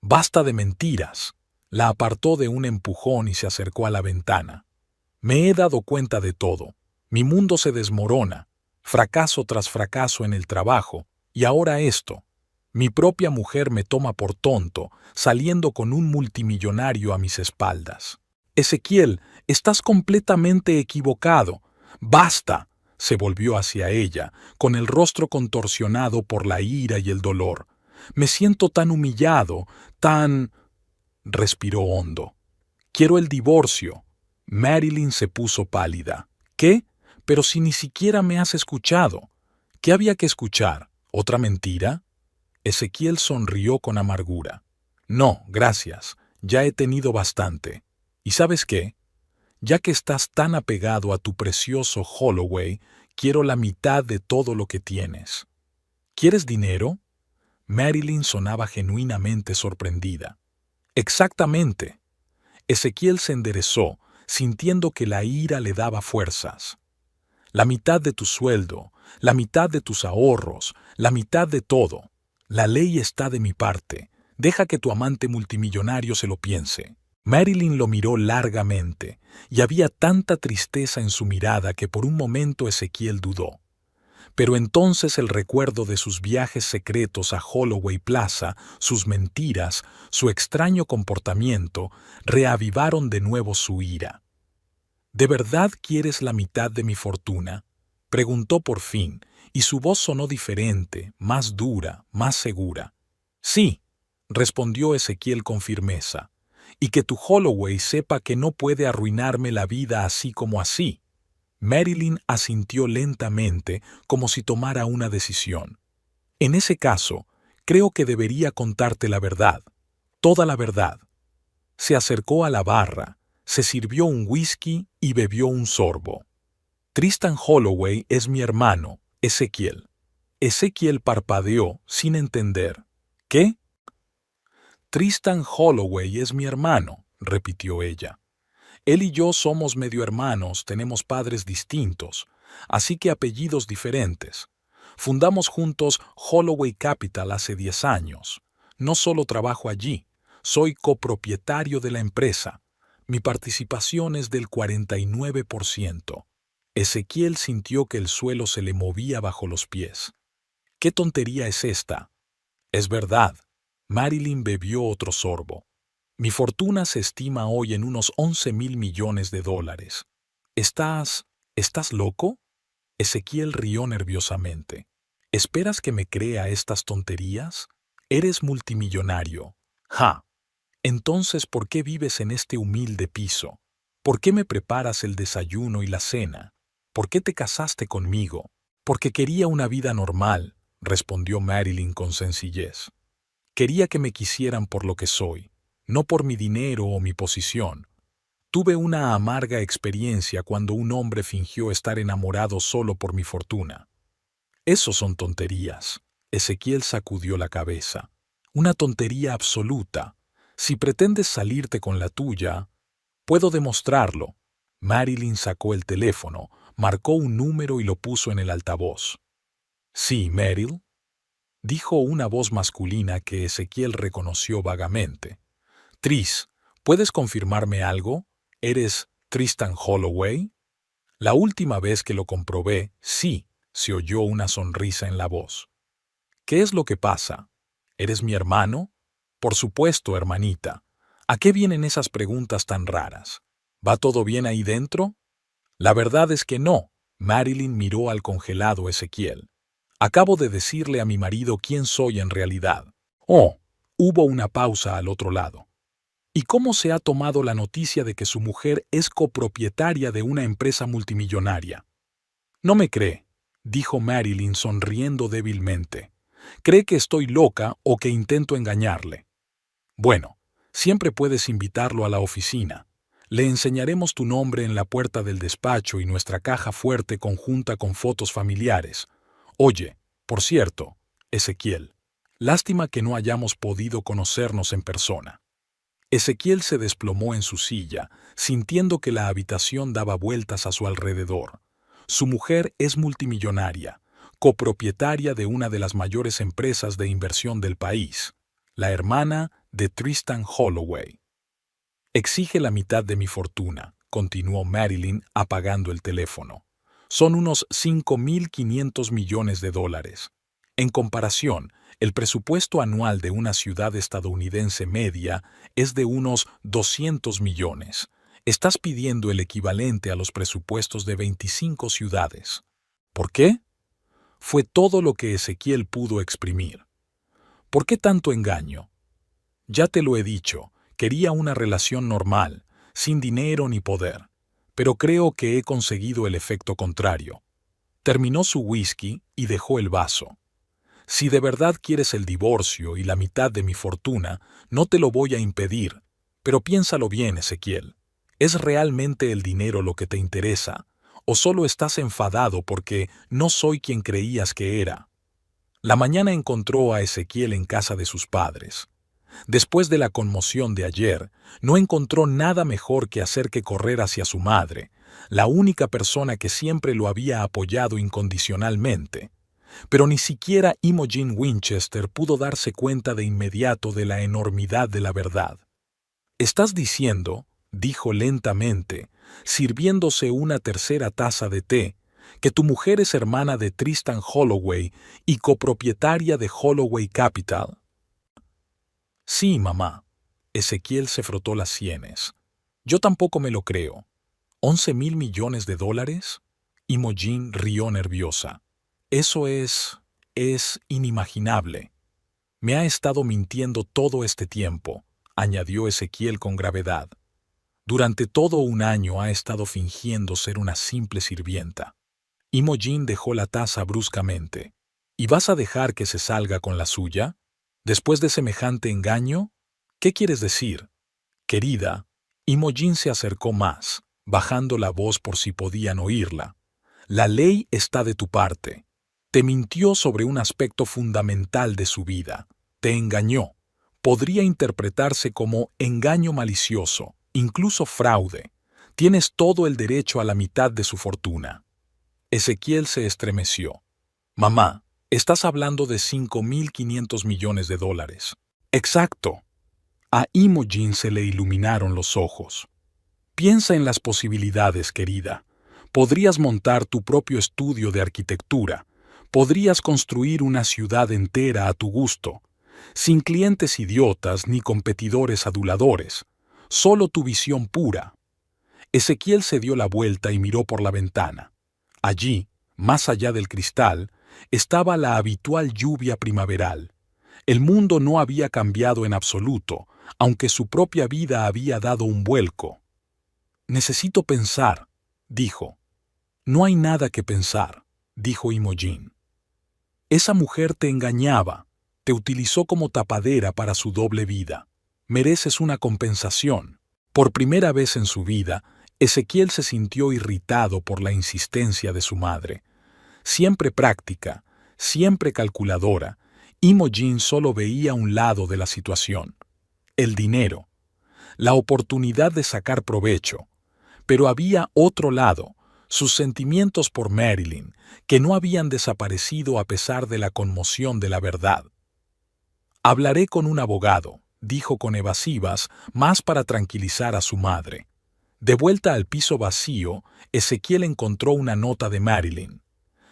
«Basta de mentiras». La apartó de un empujón y se acercó a la ventana. «Me he dado cuenta de todo. Mi mundo se desmorona. Fracaso tras fracaso en el trabajo. Y ahora esto. Mi propia mujer me toma por tonto, saliendo con un multimillonario a mis espaldas». «Ezequiel, estás completamente equivocado. ¡Basta!», se volvió hacia ella, con el rostro contorsionado por la ira y el dolor. «Me siento tan humillado, tan...». Respiró hondo. «Quiero el divorcio». Marilyn se puso pálida. ¿Qué? Pero si ni siquiera me has escuchado. ¿Qué había que escuchar? ¿Otra mentira? Ezequiel sonrió con amargura. No, gracias. Ya he tenido bastante. ¿Y sabes qué? Ya que estás tan apegado a tu precioso Holloway, quiero la mitad de todo lo que tienes. ¿Quieres dinero? Marilyn sonaba genuinamente sorprendida. Exactamente. Ezequiel se enderezó, sintiendo que la ira le daba fuerzas. La mitad de tu sueldo, la mitad de tus ahorros, la mitad de todo. La ley está de mi parte. Deja que tu amante multimillonario se lo piense. Marilyn lo miró largamente, y había tanta tristeza en su mirada que por un momento Ezequiel dudó. Pero entonces el recuerdo de sus viajes secretos a Holloway Plaza, sus mentiras, su extraño comportamiento, reavivaron de nuevo su ira. ¿De verdad quieres la mitad de mi fortuna?, preguntó por fin, y su voz sonó diferente, más dura, más segura. Sí, respondió Ezequiel con firmeza, y que tu Holloway sepa que no puede arruinarme la vida así como así. Marilyn asintió lentamente, como si tomara una decisión. En ese caso, creo que debería contarte la verdad, toda la verdad. Se acercó a la barra, se sirvió un whisky y bebió un sorbo. Tristan Holloway es mi hermano, Ezequiel. Ezequiel parpadeó sin entender. ¿Qué? Tristan Holloway es mi hermano, repitió ella. Él y yo somos medio hermanos, tenemos padres distintos, así que apellidos diferentes. Fundamos juntos Holloway Capital hace 10 años. No solo trabajo allí, soy copropietario de la empresa. Mi participación es del 49%. Ezequiel sintió que el suelo se le movía bajo los pies. ¿Qué tontería es esta? Es verdad. Marilyn bebió otro sorbo. Mi fortuna se estima hoy en unos 11.000 millones de dólares. ¿Estás loco? Ezequiel rió nerviosamente. ¿Esperas que me crea estas tonterías? Eres multimillonario. ¡Ja! Entonces, ¿por qué vives en este humilde piso? ¿Por qué me preparas el desayuno y la cena? ¿Por qué te casaste conmigo? Porque quería una vida normal, respondió Marilyn con sencillez. Quería que me quisieran por lo que soy, no por mi dinero o mi posición. Tuve una amarga experiencia cuando un hombre fingió estar enamorado solo por mi fortuna. Eso son tonterías. Ezequiel sacudió la cabeza. Una tontería absoluta. Si pretendes salirte con la tuya, puedo demostrarlo. Marilyn sacó el teléfono, marcó un número y lo puso en el altavoz. Sí, Meryl, dijo una voz masculina que Ezequiel reconoció vagamente. Tris, ¿puedes confirmarme algo? ¿Eres Tristan Holloway? La última vez que lo comprobé, sí, se oyó una sonrisa en la voz. ¿Qué es lo que pasa? ¿Eres mi hermano? Por supuesto, hermanita. ¿A qué vienen esas preguntas tan raras? ¿Va todo bien ahí dentro? La verdad es que no. Marilyn miró al congelado Ezequiel. Acabo de decirle a mi marido quién soy en realidad. Oh, hubo una pausa al otro lado. ¿Y cómo se ha tomado la noticia de que su mujer es copropietaria de una empresa multimillonaria? No me cree, dijo Marilyn sonriendo débilmente. Cree que estoy loca o que intento engañarle. Bueno, siempre puedes invitarlo a la oficina. Le enseñaremos tu nombre en la puerta del despacho y nuestra caja fuerte conjunta con fotos familiares. Oye, por cierto, Ezequiel, lástima que no hayamos podido conocernos en persona. Ezequiel se desplomó en su silla, sintiendo que la habitación daba vueltas a su alrededor. Su mujer es multimillonaria, copropietaria de una de las mayores empresas de inversión del país, la hermana de Tristan Holloway. Exige la mitad de mi fortuna, continuó Marilyn apagando el teléfono. Son unos 5.500 millones de dólares. En comparación, el presupuesto anual de una ciudad estadounidense media es de unos 200 millones. Estás pidiendo el equivalente a los presupuestos de 25 ciudades. ¿Por qué? Fue todo lo que Ezequiel pudo exprimir. ¿Por qué tanto engaño? Ya te lo he dicho, quería una relación normal, sin dinero ni poder. pero creo que he conseguido el efecto contrario. Terminó su whisky y dejó el vaso. Si de verdad quieres el divorcio y la mitad de mi fortuna, no te lo voy a impedir, pero piénsalo bien, Ezequiel. ¿Es realmente el dinero lo que te interesa? ¿O solo estás enfadado porque no soy quien creías que era? La mañana encontró a Ezequiel en casa de sus padres. Después de la conmoción de ayer, no encontró nada mejor que hacer que correr hacia su madre, la única persona que siempre lo había apoyado incondicionalmente. Pero ni siquiera Imogen Winchester pudo darse cuenta de inmediato de la enormidad de la verdad. «¿Estás diciendo», dijo lentamente, sirviéndose una tercera taza de té, «que tu mujer es hermana de Tristan Holloway y copropietaria de Holloway Capital?» «Sí, mamá». Ezequiel se frotó las sienes. «Yo tampoco me lo creo. ¿11.000 millones de dólares?» Imogen rió nerviosa. «Eso es inimaginable. Me ha estado mintiendo todo este tiempo», añadió Ezequiel con gravedad. «Durante todo un año ha estado fingiendo ser una simple sirvienta». Imogen dejó la taza bruscamente. «¿Y vas a dejar que se salga con la suya? ¿Después de semejante engaño? ¿Qué quieres decir?» «Querida», Imogen se acercó más, bajando la voz por si podían oírla. «La ley está de tu parte. Te mintió sobre un aspecto fundamental de su vida. Te engañó. Podría interpretarse como engaño malicioso, incluso fraude. Tienes todo el derecho a la mitad de su fortuna». Ezequiel se estremeció. «Mamá, estás hablando de 5.500 millones de dólares». «Exacto». A Imogen se le iluminaron los ojos. «Piensa en las posibilidades, querida. Podrías montar tu propio estudio de arquitectura. Podrías construir una ciudad entera a tu gusto, sin clientes idiotas ni competidores aduladores, solo tu visión pura». Ezequiel se dio la vuelta y miró por la ventana. Allí, más allá del cristal, estaba la habitual lluvia primaveral. El mundo no había cambiado en absoluto, aunque su propia vida había dado un vuelco. «Necesito pensar», dijo. «No hay nada que pensar», dijo Imogen. «Esa mujer te engañaba, te utilizó como tapadera para su doble vida. Mereces una compensación». Por primera vez en su vida, Ezequiel se sintió irritado por la insistencia de su madre. Siempre práctica, siempre calculadora, Imogen solo veía un lado de la situación: el dinero, la oportunidad de sacar provecho. Pero había otro lado, sus sentimientos por Marilyn, que no habían desaparecido a pesar de la conmoción de la verdad. «Hablaré con un abogado», dijo con evasivas, más para tranquilizar a su madre. De vuelta al piso vacío, Ezequiel encontró una nota de Marilyn.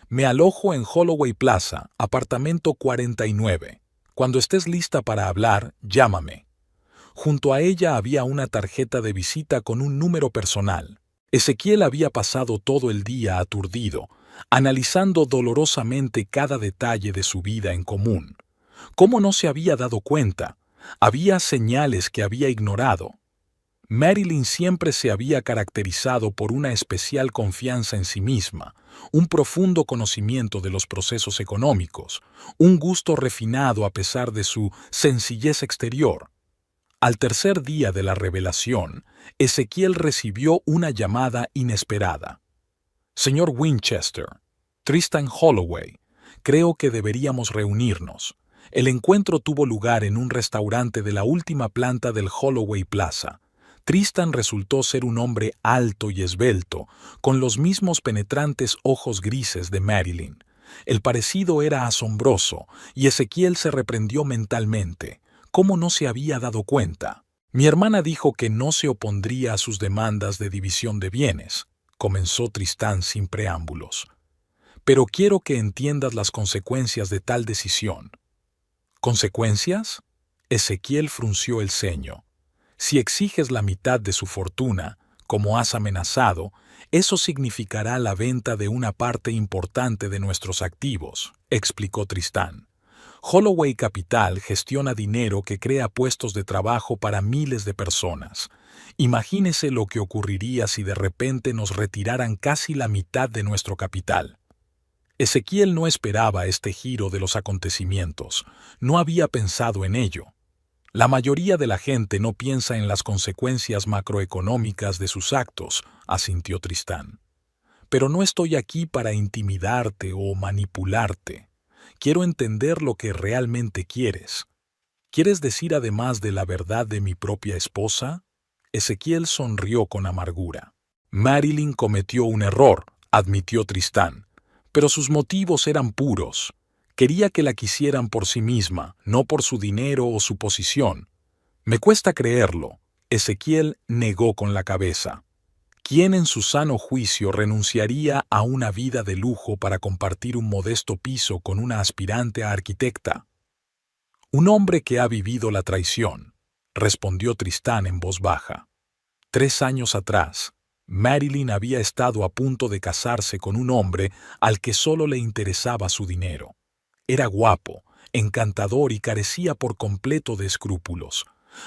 «Me alojo en Holloway Plaza, apartamento 49. Cuando estés lista para hablar, llámame». Junto a ella había una tarjeta de visita con un número personal. Ezequiel había pasado todo el día aturdido, analizando dolorosamente cada detalle de su vida en común. ¿Cómo no se había dado cuenta? Había señales que había ignorado. Marilyn siempre se había caracterizado por una especial confianza en sí misma, un profundo conocimiento de los procesos económicos, un gusto refinado a pesar de su sencillez exterior. Al tercer día de la revelación, Ezequiel recibió una llamada inesperada. «Señor Winchester, Tristan Holloway, creo que deberíamos reunirnos». El encuentro tuvo lugar en un restaurante de la última planta del Holloway Plaza. Tristan resultó ser un hombre alto y esbelto, con los mismos penetrantes ojos grises de Marilyn. El parecido era asombroso, y Ezequiel se reprendió mentalmente. ¿Cómo no se había dado cuenta? «Mi hermana dijo que no se opondría a sus demandas de división de bienes», comenzó Tristán sin preámbulos. «Pero quiero que entiendas las consecuencias de tal decisión». «¿Consecuencias?». Ezequiel frunció el ceño. «Si exiges la mitad de su fortuna, como has amenazado, eso significará la venta de una parte importante de nuestros activos», explicó Tristán. Holloway Capital gestiona dinero que crea puestos de trabajo para miles de personas. Imagínese lo que ocurriría si de repente nos retiraran casi la mitad de nuestro capital. Ezequiel no esperaba este giro de los acontecimientos, no había pensado en ello. La mayoría de la gente no piensa en las consecuencias macroeconómicas de sus actos, asintió Tristán. Pero no estoy aquí para intimidarte o manipularte. Quiero entender lo que realmente quieres. ¿Quieres decir además de la verdad de mi propia esposa? Ezequiel sonrió con amargura. Marilyn cometió un error, admitió Tristán, pero sus motivos eran puros. Quería que la quisieran por sí misma, no por su dinero o su posición. Me cuesta creerlo. Ezequiel negó con la cabeza. ¿Quién en su sano juicio renunciaría a una vida de lujo para compartir un modesto piso con una aspirante a arquitecta? Un hombre que ha vivido la traición, respondió Tristán en voz baja. 3 años atrás, Marilyn había estado a punto de casarse con un hombre al que solo le interesaba su dinero. Era guapo, encantador y carecía por completo de escrúpulos.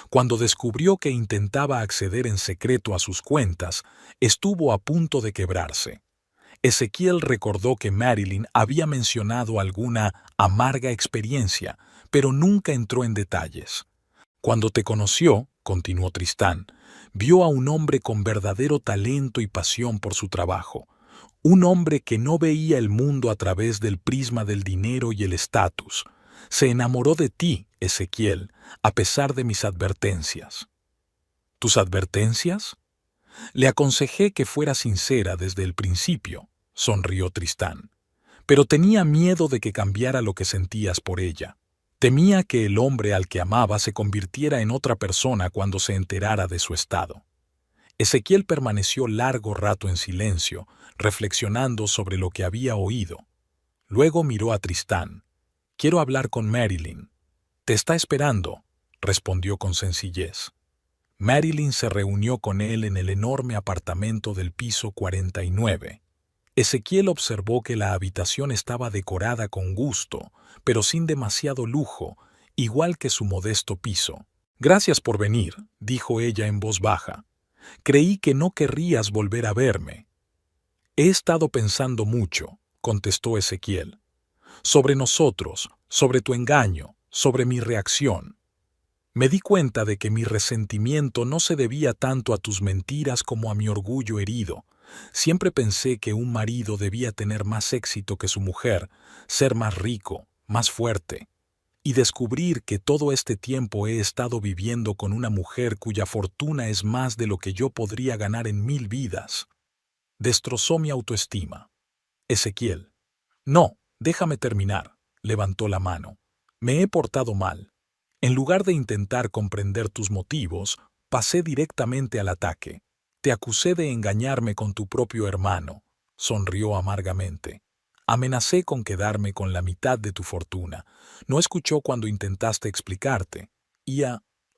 Cuando descubrió que intentaba acceder en secreto a sus cuentas, estuvo a punto de quebrarse. Ezequiel recordó que Marilyn había mencionado alguna amarga experiencia, pero nunca entró en detalles. Cuando te conoció, continuó Tristán, vio a un hombre con verdadero talento y pasión por su trabajo. Un hombre que no veía el mundo a través del prisma del dinero y el estatus. Se enamoró de ti, Ezequiel, a pesar de mis advertencias. ¿Tus advertencias? Le aconsejé que fuera sincera desde el principio, sonrió Tristán. Pero tenía miedo de que cambiara lo que sentías por ella. Temía que el hombre al que amaba se convirtiera en otra persona cuando se enterara de su estado. Ezequiel permaneció largo rato en silencio, reflexionando sobre lo que había oído. Luego miró a Tristán. Quiero hablar con Marilyn. Te está esperando, respondió con sencillez. Marilyn se reunió con él en el enorme apartamento del piso 49. Ezequiel observó que la habitación estaba decorada con gusto, pero sin demasiado lujo, igual que su modesto piso. Gracias por venir, dijo ella en voz baja. Creí que no querrías volver a verme. He estado pensando mucho, contestó Ezequiel. Sobre nosotros, sobre tu engaño, sobre mi reacción. Me di cuenta de que mi resentimiento no se debía tanto a tus mentiras como a mi orgullo herido. Siempre pensé que un marido debía tener más éxito que su mujer, ser más rico, más fuerte. Y descubrir que todo este tiempo he estado viviendo con una mujer cuya fortuna es más de lo que yo podría ganar en 1000 vidas. Destrozó mi autoestima. Ezequiel. No, déjame terminar, levantó la mano. Me he portado mal. En lugar de intentar comprender tus motivos, pasé directamente al ataque. Te acusé de engañarme con tu propio hermano, sonrió amargamente. Amenacé con quedarme con la mitad de tu fortuna. No escuchó cuando intentaste explicarte.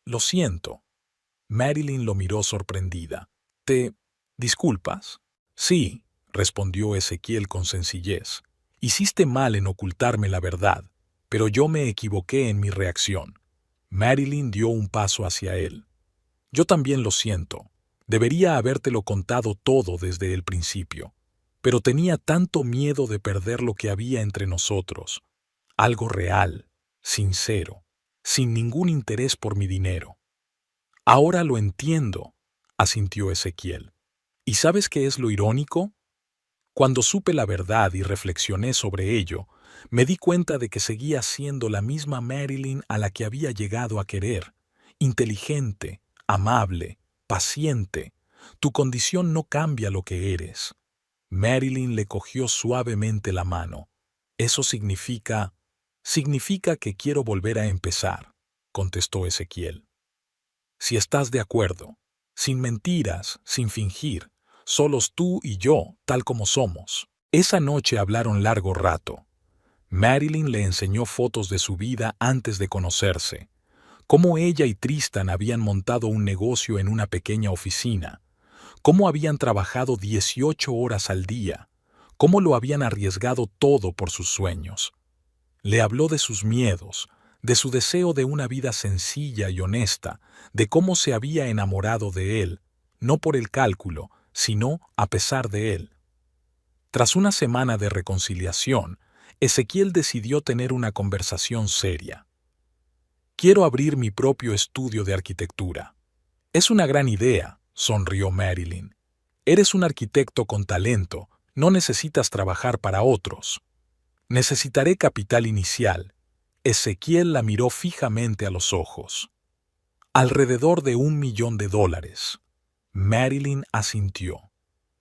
Lo siento. Marilyn lo miró sorprendida. ¿Te disculpas? Sí, respondió Ezequiel con sencillez. Hiciste mal en ocultarme la verdad, pero yo me equivoqué en mi reacción. Marilyn dio un paso hacia él. Yo también lo siento. Debería habértelo contado todo desde el principio, pero tenía tanto miedo de perder lo que había entre nosotros. Algo real, sincero, sin ningún interés por mi dinero. Ahora lo entiendo, asintió Ezequiel. ¿Y sabes qué es lo irónico? Cuando supe la verdad y reflexioné sobre ello, me di cuenta de que seguía siendo la misma Marilyn a la que había llegado a querer, inteligente, amable, paciente. Tu condición no cambia lo que eres. Marilyn le cogió suavemente la mano. Eso significa que quiero volver a empezar, contestó Ezequiel. Si estás de acuerdo, sin mentiras, sin fingir, solos tú y yo, tal como somos. Esa noche hablaron largo rato. Marilyn le enseñó fotos de su vida antes de conocerse, cómo ella y Tristán habían montado un negocio en una pequeña oficina, cómo habían trabajado 18 horas al día, cómo lo habían arriesgado todo por sus sueños. Le habló de sus miedos, de su deseo de una vida sencilla y honesta, de cómo se había enamorado de él, no por el cálculo, sino a pesar de él. Tras una semana de reconciliación, Ezequiel decidió tener una conversación seria. Quiero abrir mi propio estudio de arquitectura. Es una gran idea, sonrió Marilyn. Eres un arquitecto con talento, no necesitas trabajar para otros. Necesitaré capital inicial. Ezequiel la miró fijamente a los ojos. Alrededor de $1.000.000. Marilyn asintió.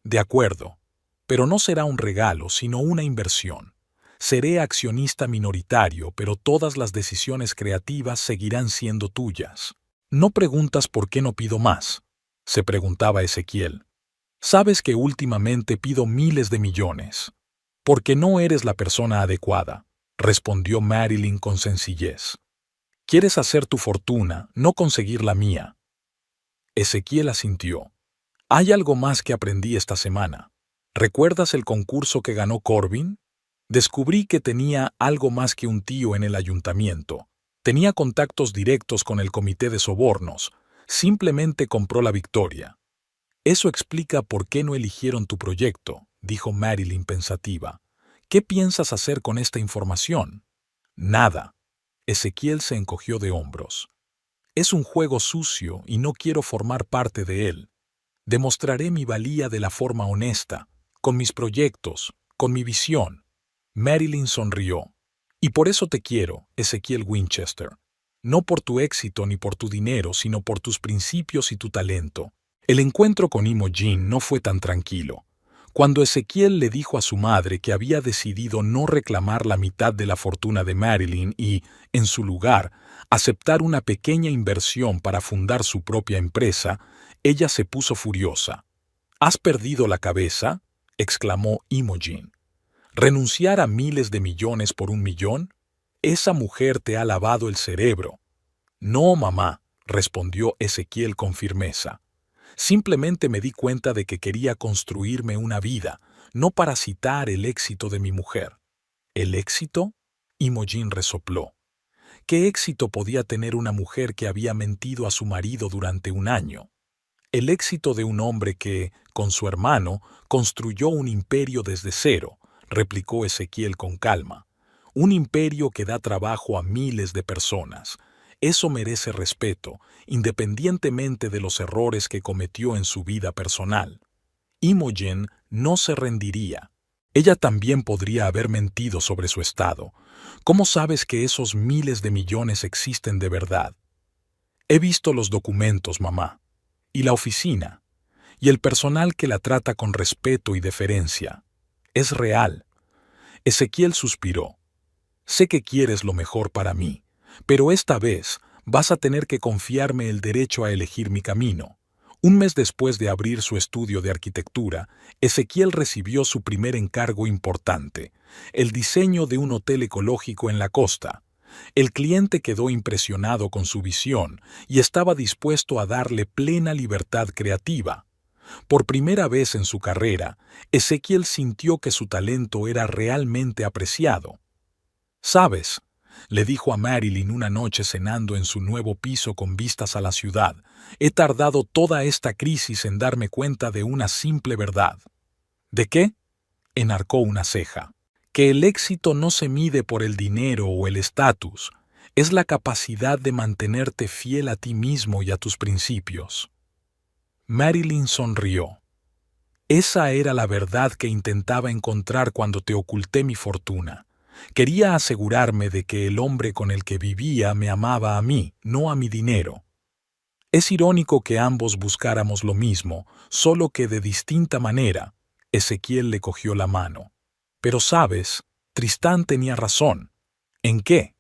De acuerdo, pero no será un regalo, sino una inversión. Seré accionista minoritario, pero todas las decisiones creativas seguirán siendo tuyas. No preguntas por qué no pido más, se preguntaba Ezequiel. Sabes que últimamente pido miles de millones. Porque no eres la persona adecuada, respondió Marilyn con sencillez. Quieres hacer tu fortuna, no conseguir la mía. Ezequiel asintió. Hay algo más que aprendí esta semana. ¿Recuerdas el concurso que ganó Corbin? Descubrí que tenía algo más que un tío en el ayuntamiento. Tenía contactos directos con el comité de sobornos. Simplemente compró la victoria. Eso explica por qué no eligieron tu proyecto, dijo Marilyn pensativa. ¿Qué piensas hacer con esta información? Nada. Ezequiel se encogió de hombros. Es un juego sucio y no quiero formar parte de él. Demostraré mi valía de la forma honesta, con mis proyectos, con mi visión. Marilyn sonrió. Y por eso te quiero, Ezequiel Winchester. No por tu éxito ni por tu dinero, sino por tus principios y tu talento. El encuentro con Imogen no fue tan tranquilo. Cuando Ezequiel le dijo a su madre que había decidido no reclamar la mitad de la fortuna de Marilyn y, en su lugar, aceptar una pequeña inversión para fundar su propia empresa, ella se puso furiosa. ¿Has perdido la cabeza?, exclamó Imogen. ¿Renunciar a miles de millones por $1 millón? Esa mujer te ha lavado el cerebro. No, mamá, respondió Ezequiel con firmeza. Simplemente me di cuenta de que quería construirme una vida, no parasitar el éxito de mi mujer. ¿El éxito? Imogen resopló. ¿Qué éxito podía tener una mujer que había mentido a su marido durante 1 año? El éxito de un hombre que, con su hermano, construyó un imperio desde cero, replicó Ezequiel con calma. Un imperio que da trabajo a miles de personas. Eso merece respeto, independientemente de los errores que cometió en su vida personal. Imogen no se rendiría. Ella también podría haber mentido sobre su estado. ¿Cómo sabes que esos miles de millones existen de verdad? He visto los documentos, mamá, y la oficina, y el personal que la trata con respeto y deferencia. Es real. Ezequiel suspiró. Sé que quieres lo mejor para mí, pero esta vez vas a tener que confiarme el derecho a elegir mi camino. 1 mes después de abrir su estudio de arquitectura, Ezequiel recibió su primer encargo importante, el diseño de un hotel ecológico en la costa. El cliente quedó impresionado con su visión y estaba dispuesto a darle plena libertad creativa. Por primera vez en su carrera, Ezequiel sintió que su talento era realmente apreciado. «¿Sabes?», le dijo a Marilyn una noche cenando en su nuevo piso con vistas a la ciudad, «he tardado toda esta crisis en darme cuenta de una simple verdad». «¿De qué?», enarcó una ceja. «Que el éxito no se mide por el dinero o el estatus, es la capacidad de mantenerte fiel a ti mismo y a tus principios». Marilyn sonrió. Esa era la verdad que intentaba encontrar cuando te oculté mi fortuna. Quería asegurarme de que el hombre con el que vivía me amaba a mí, no a mi dinero. Es irónico que ambos buscáramos lo mismo, solo que de distinta manera. Ezequiel le cogió la mano. Pero sabes, Tristán tenía razón. ¿En qué?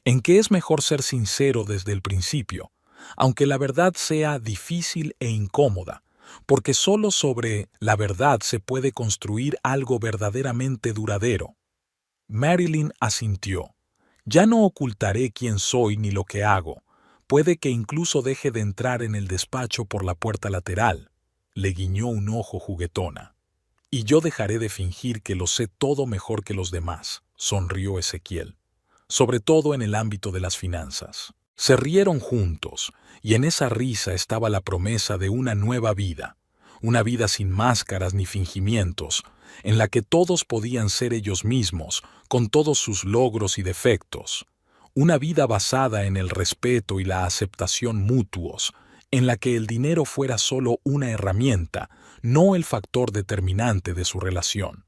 En que es mejor ser sincero desde el principio, aunque la verdad sea difícil e incómoda, porque solo sobre la verdad se puede construir algo verdaderamente duradero. Marilyn asintió. Ya no ocultaré quién soy ni lo que hago. Puede que incluso deje de entrar en el despacho por la puerta lateral. Le guiñó un ojo juguetona. Y yo dejaré de fingir que lo sé todo mejor que los demás, sonrió Ezequiel. sobre todo en el ámbito de las finanzas. Se rieron juntos, y en esa risa estaba la promesa de una nueva vida, una vida sin máscaras ni fingimientos, en la que todos podían ser ellos mismos, con todos sus logros y defectos. Una vida basada en el respeto y la aceptación mutuos, en la que el dinero fuera solo una herramienta, no el factor determinante de su relación.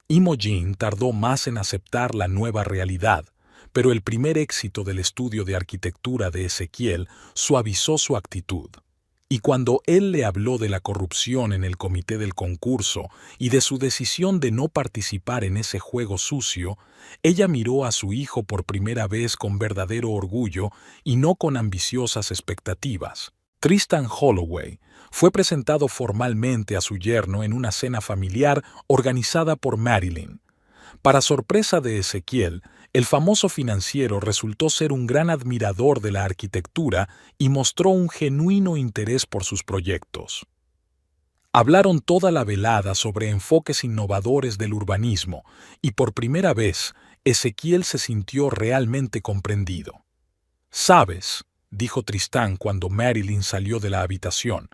Imogen tardó más en aceptar la nueva realidad, pero el primer éxito del estudio de arquitectura de Ezequiel suavizó su actitud. Y cuando él le habló de la corrupción en el comité del concurso y de su decisión de no participar en ese juego sucio, ella miró a su hijo por primera vez con verdadero orgullo y no con ambiciosas expectativas. Tristan Holloway fue presentado formalmente a su yerno en una cena familiar organizada por Marilyn. Para sorpresa de Ezequiel, el famoso financiero resultó ser un gran admirador de la arquitectura y mostró un genuino interés por sus proyectos. Hablaron toda la velada sobre enfoques innovadores del urbanismo y por primera vez Ezequiel se sintió realmente comprendido. «¿Sabes?», dijo Tristán cuando Marilyn salió de la habitación,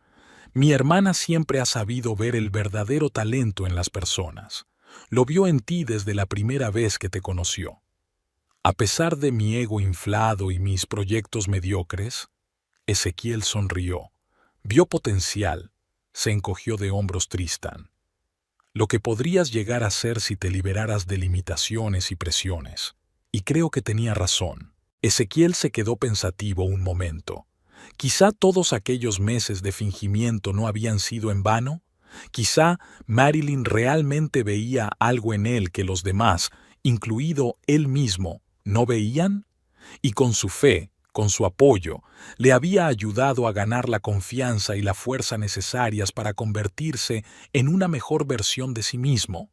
«mi hermana siempre ha sabido ver el verdadero talento en las personas. Lo vio en ti desde la primera vez que te conoció. A pesar de mi ego inflado y mis proyectos mediocres», Ezequiel sonrió. Vio potencial. Se encogió de hombros Tristán. «Lo que podrías llegar a ser si te liberaras de limitaciones y presiones». Y creo que tenía razón. Ezequiel se quedó pensativo un momento. Quizá todos aquellos meses de fingimiento no habían sido en vano. Quizá Marilyn realmente veía algo en él que los demás, incluido él mismo, no veían, y con su fe, con su apoyo, le había ayudado a ganar la confianza y la fuerza necesarias para convertirse en una mejor versión de sí mismo.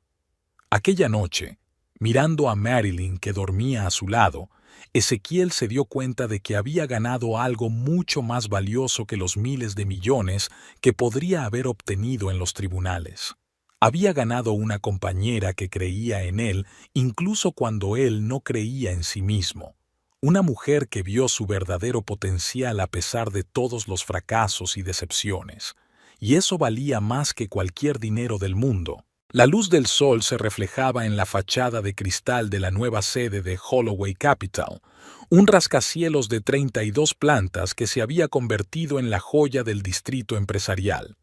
Aquella noche, mirando a Marilyn que dormía a su lado, Ezequiel se dio cuenta de que había ganado algo mucho más valioso que los miles de millones que podría haber obtenido en los tribunales. Había ganado una compañera que creía en él incluso cuando él no creía en sí mismo. Una mujer que vio su verdadero potencial a pesar de todos los fracasos y decepciones. Y eso valía más que cualquier dinero del mundo. La luz del sol se reflejaba en la fachada de cristal de la nueva sede de Holloway Capital, un rascacielos de 32 plantas que se había convertido en la joya del distrito empresarial.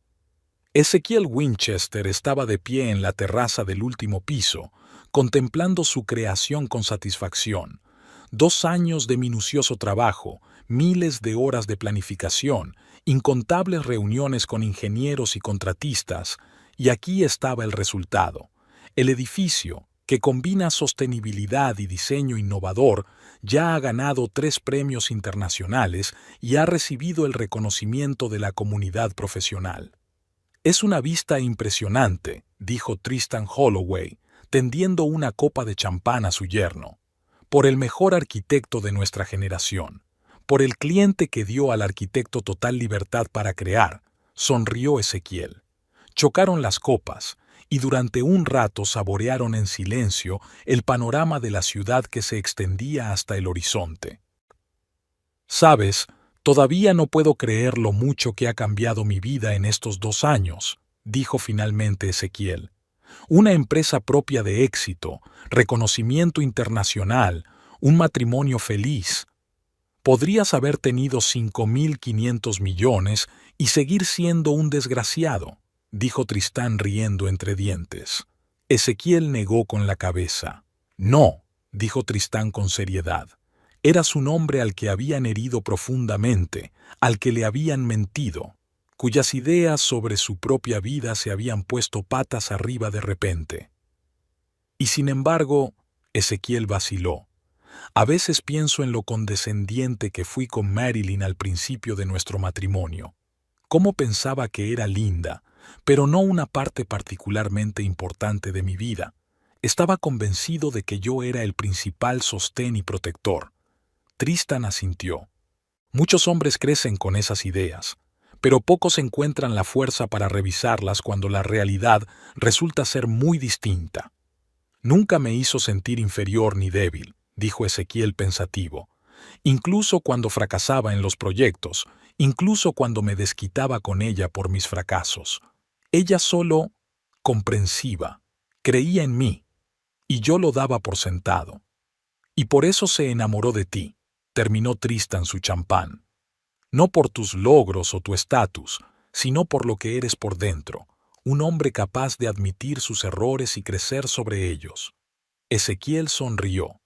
Ezequiel Winchester estaba de pie en la terraza del último piso, contemplando su creación con satisfacción. 2 años de minucioso trabajo, miles de horas de planificación, incontables reuniones con ingenieros y contratistas, y aquí estaba el resultado. El edificio, que combina sostenibilidad y diseño innovador, ya ha ganado 3 premios internacionales y ha recibido el reconocimiento de la comunidad profesional. «Es una vista impresionante», dijo Tristan Holloway, tendiendo una copa de champán a su yerno. «Por el mejor arquitecto de nuestra generación, por el cliente que dio al arquitecto total libertad para crear», sonrió Ezequiel. Chocaron las copas y durante un rato saborearon en silencio el panorama de la ciudad que se extendía hasta el horizonte. «¿Sabes? Todavía no puedo creer lo mucho que ha cambiado mi vida en estos 2 años», dijo finalmente Ezequiel. «Una empresa propia de éxito, reconocimiento internacional, un matrimonio feliz. Podrías haber tenido 5.500 millones y seguir siendo un desgraciado», dijo Tristán riendo entre dientes. Ezequiel negó con la cabeza. «No», dijo Tristán con seriedad. Eras un hombre al que habían herido profundamente, al que le habían mentido, cuyas ideas sobre su propia vida se habían puesto patas arriba de repente. Y sin embargo, Ezequiel vaciló. «A veces pienso en lo condescendiente que fui con Marilyn al principio de nuestro matrimonio. Cómo pensaba que era linda, pero no una parte particularmente importante de mi vida. Estaba convencido de que yo era el principal sostén y protector». Tristan asintió. Muchos hombres crecen con esas ideas, pero pocos encuentran la fuerza para revisarlas cuando la realidad resulta ser muy distinta. «Nunca me hizo sentir inferior ni débil», dijo Ezequiel pensativo. Incluso cuando fracasaba en los proyectos, incluso cuando me desquitaba con ella por mis fracasos. Ella solo, comprensiva, creía en mí, y yo lo daba por sentado. Y por eso se enamoró de ti, terminó Tristan su champán. No por tus logros o tu estatus, sino por lo que eres por dentro, un hombre capaz de admitir sus errores y crecer sobre ellos. Ezequiel sonrió.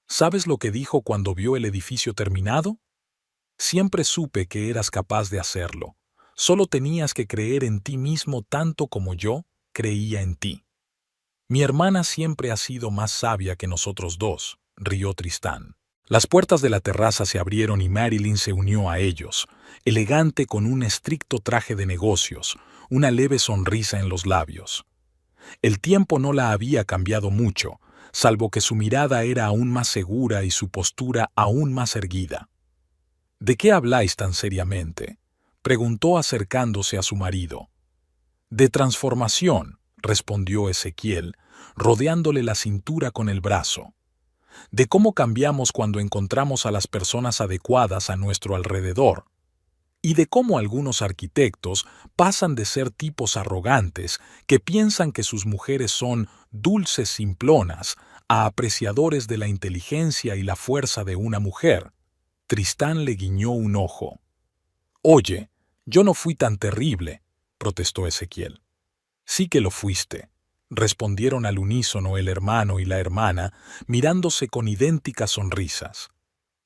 ¿Sabes lo que dijo cuando vio el edificio terminado? Siempre supe que eras capaz de hacerlo. Solo tenías que creer en ti mismo tanto como yo creía en ti. Mi hermana siempre ha sido más sabia que nosotros dos, rió Tristán. Las puertas de la terraza se abrieron y Marilyn se unió a ellos, elegante con un estricto traje de negocios, una leve sonrisa en los labios. El tiempo no la había cambiado mucho, salvo que su mirada era aún más segura y su postura aún más erguida. ¿De qué habláis tan seriamente?, preguntó acercándose a su marido. De transformación, respondió Ezequiel, rodeándole la cintura con el brazo. De cómo cambiamos cuando encontramos a las personas adecuadas a nuestro alrededor, y de cómo algunos arquitectos pasan de ser tipos arrogantes que piensan que sus mujeres son dulces simplonas a apreciadores de la inteligencia y la fuerza de una mujer. Tristán le guiñó un ojo. Oye, yo no fui tan terrible, protestó Ezequiel. Sí que lo fuiste, respondieron al unísono el hermano y la hermana, mirándose con idénticas sonrisas.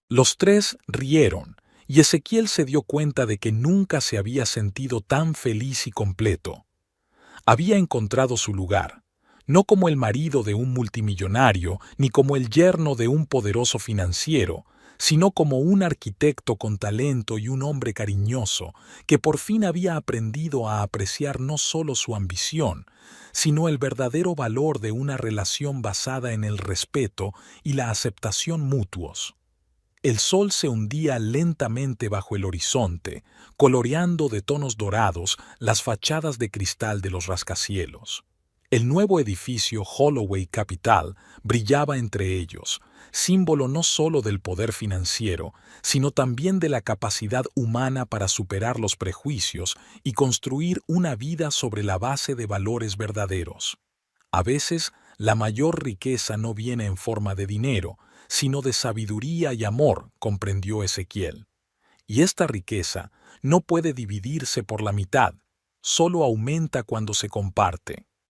Los tres rieron, y Ezequiel se dio cuenta de que nunca se había sentido tan feliz y completo. Había encontrado su lugar, no como el marido de un multimillonario, ni como el yerno de un poderoso financiero, sino como un arquitecto con talento y un hombre cariñoso que por fin había aprendido a apreciar no solo su ambición, sino el verdadero valor de una relación basada en el respeto y la aceptación mutuos. El sol se hundía lentamente bajo el horizonte, coloreando de tonos dorados las fachadas de cristal de los rascacielos. El nuevo edificio Holloway Capital brillaba entre ellos, símbolo no solo del poder financiero, sino también de la capacidad humana para superar los prejuicios y construir una vida sobre la base de valores verdaderos. A veces, la mayor riqueza no viene en forma de dinero, sino de sabiduría y amor, comprendió Ezequiel. Y esta riqueza no puede dividirse por la mitad, solo aumenta cuando se comparte.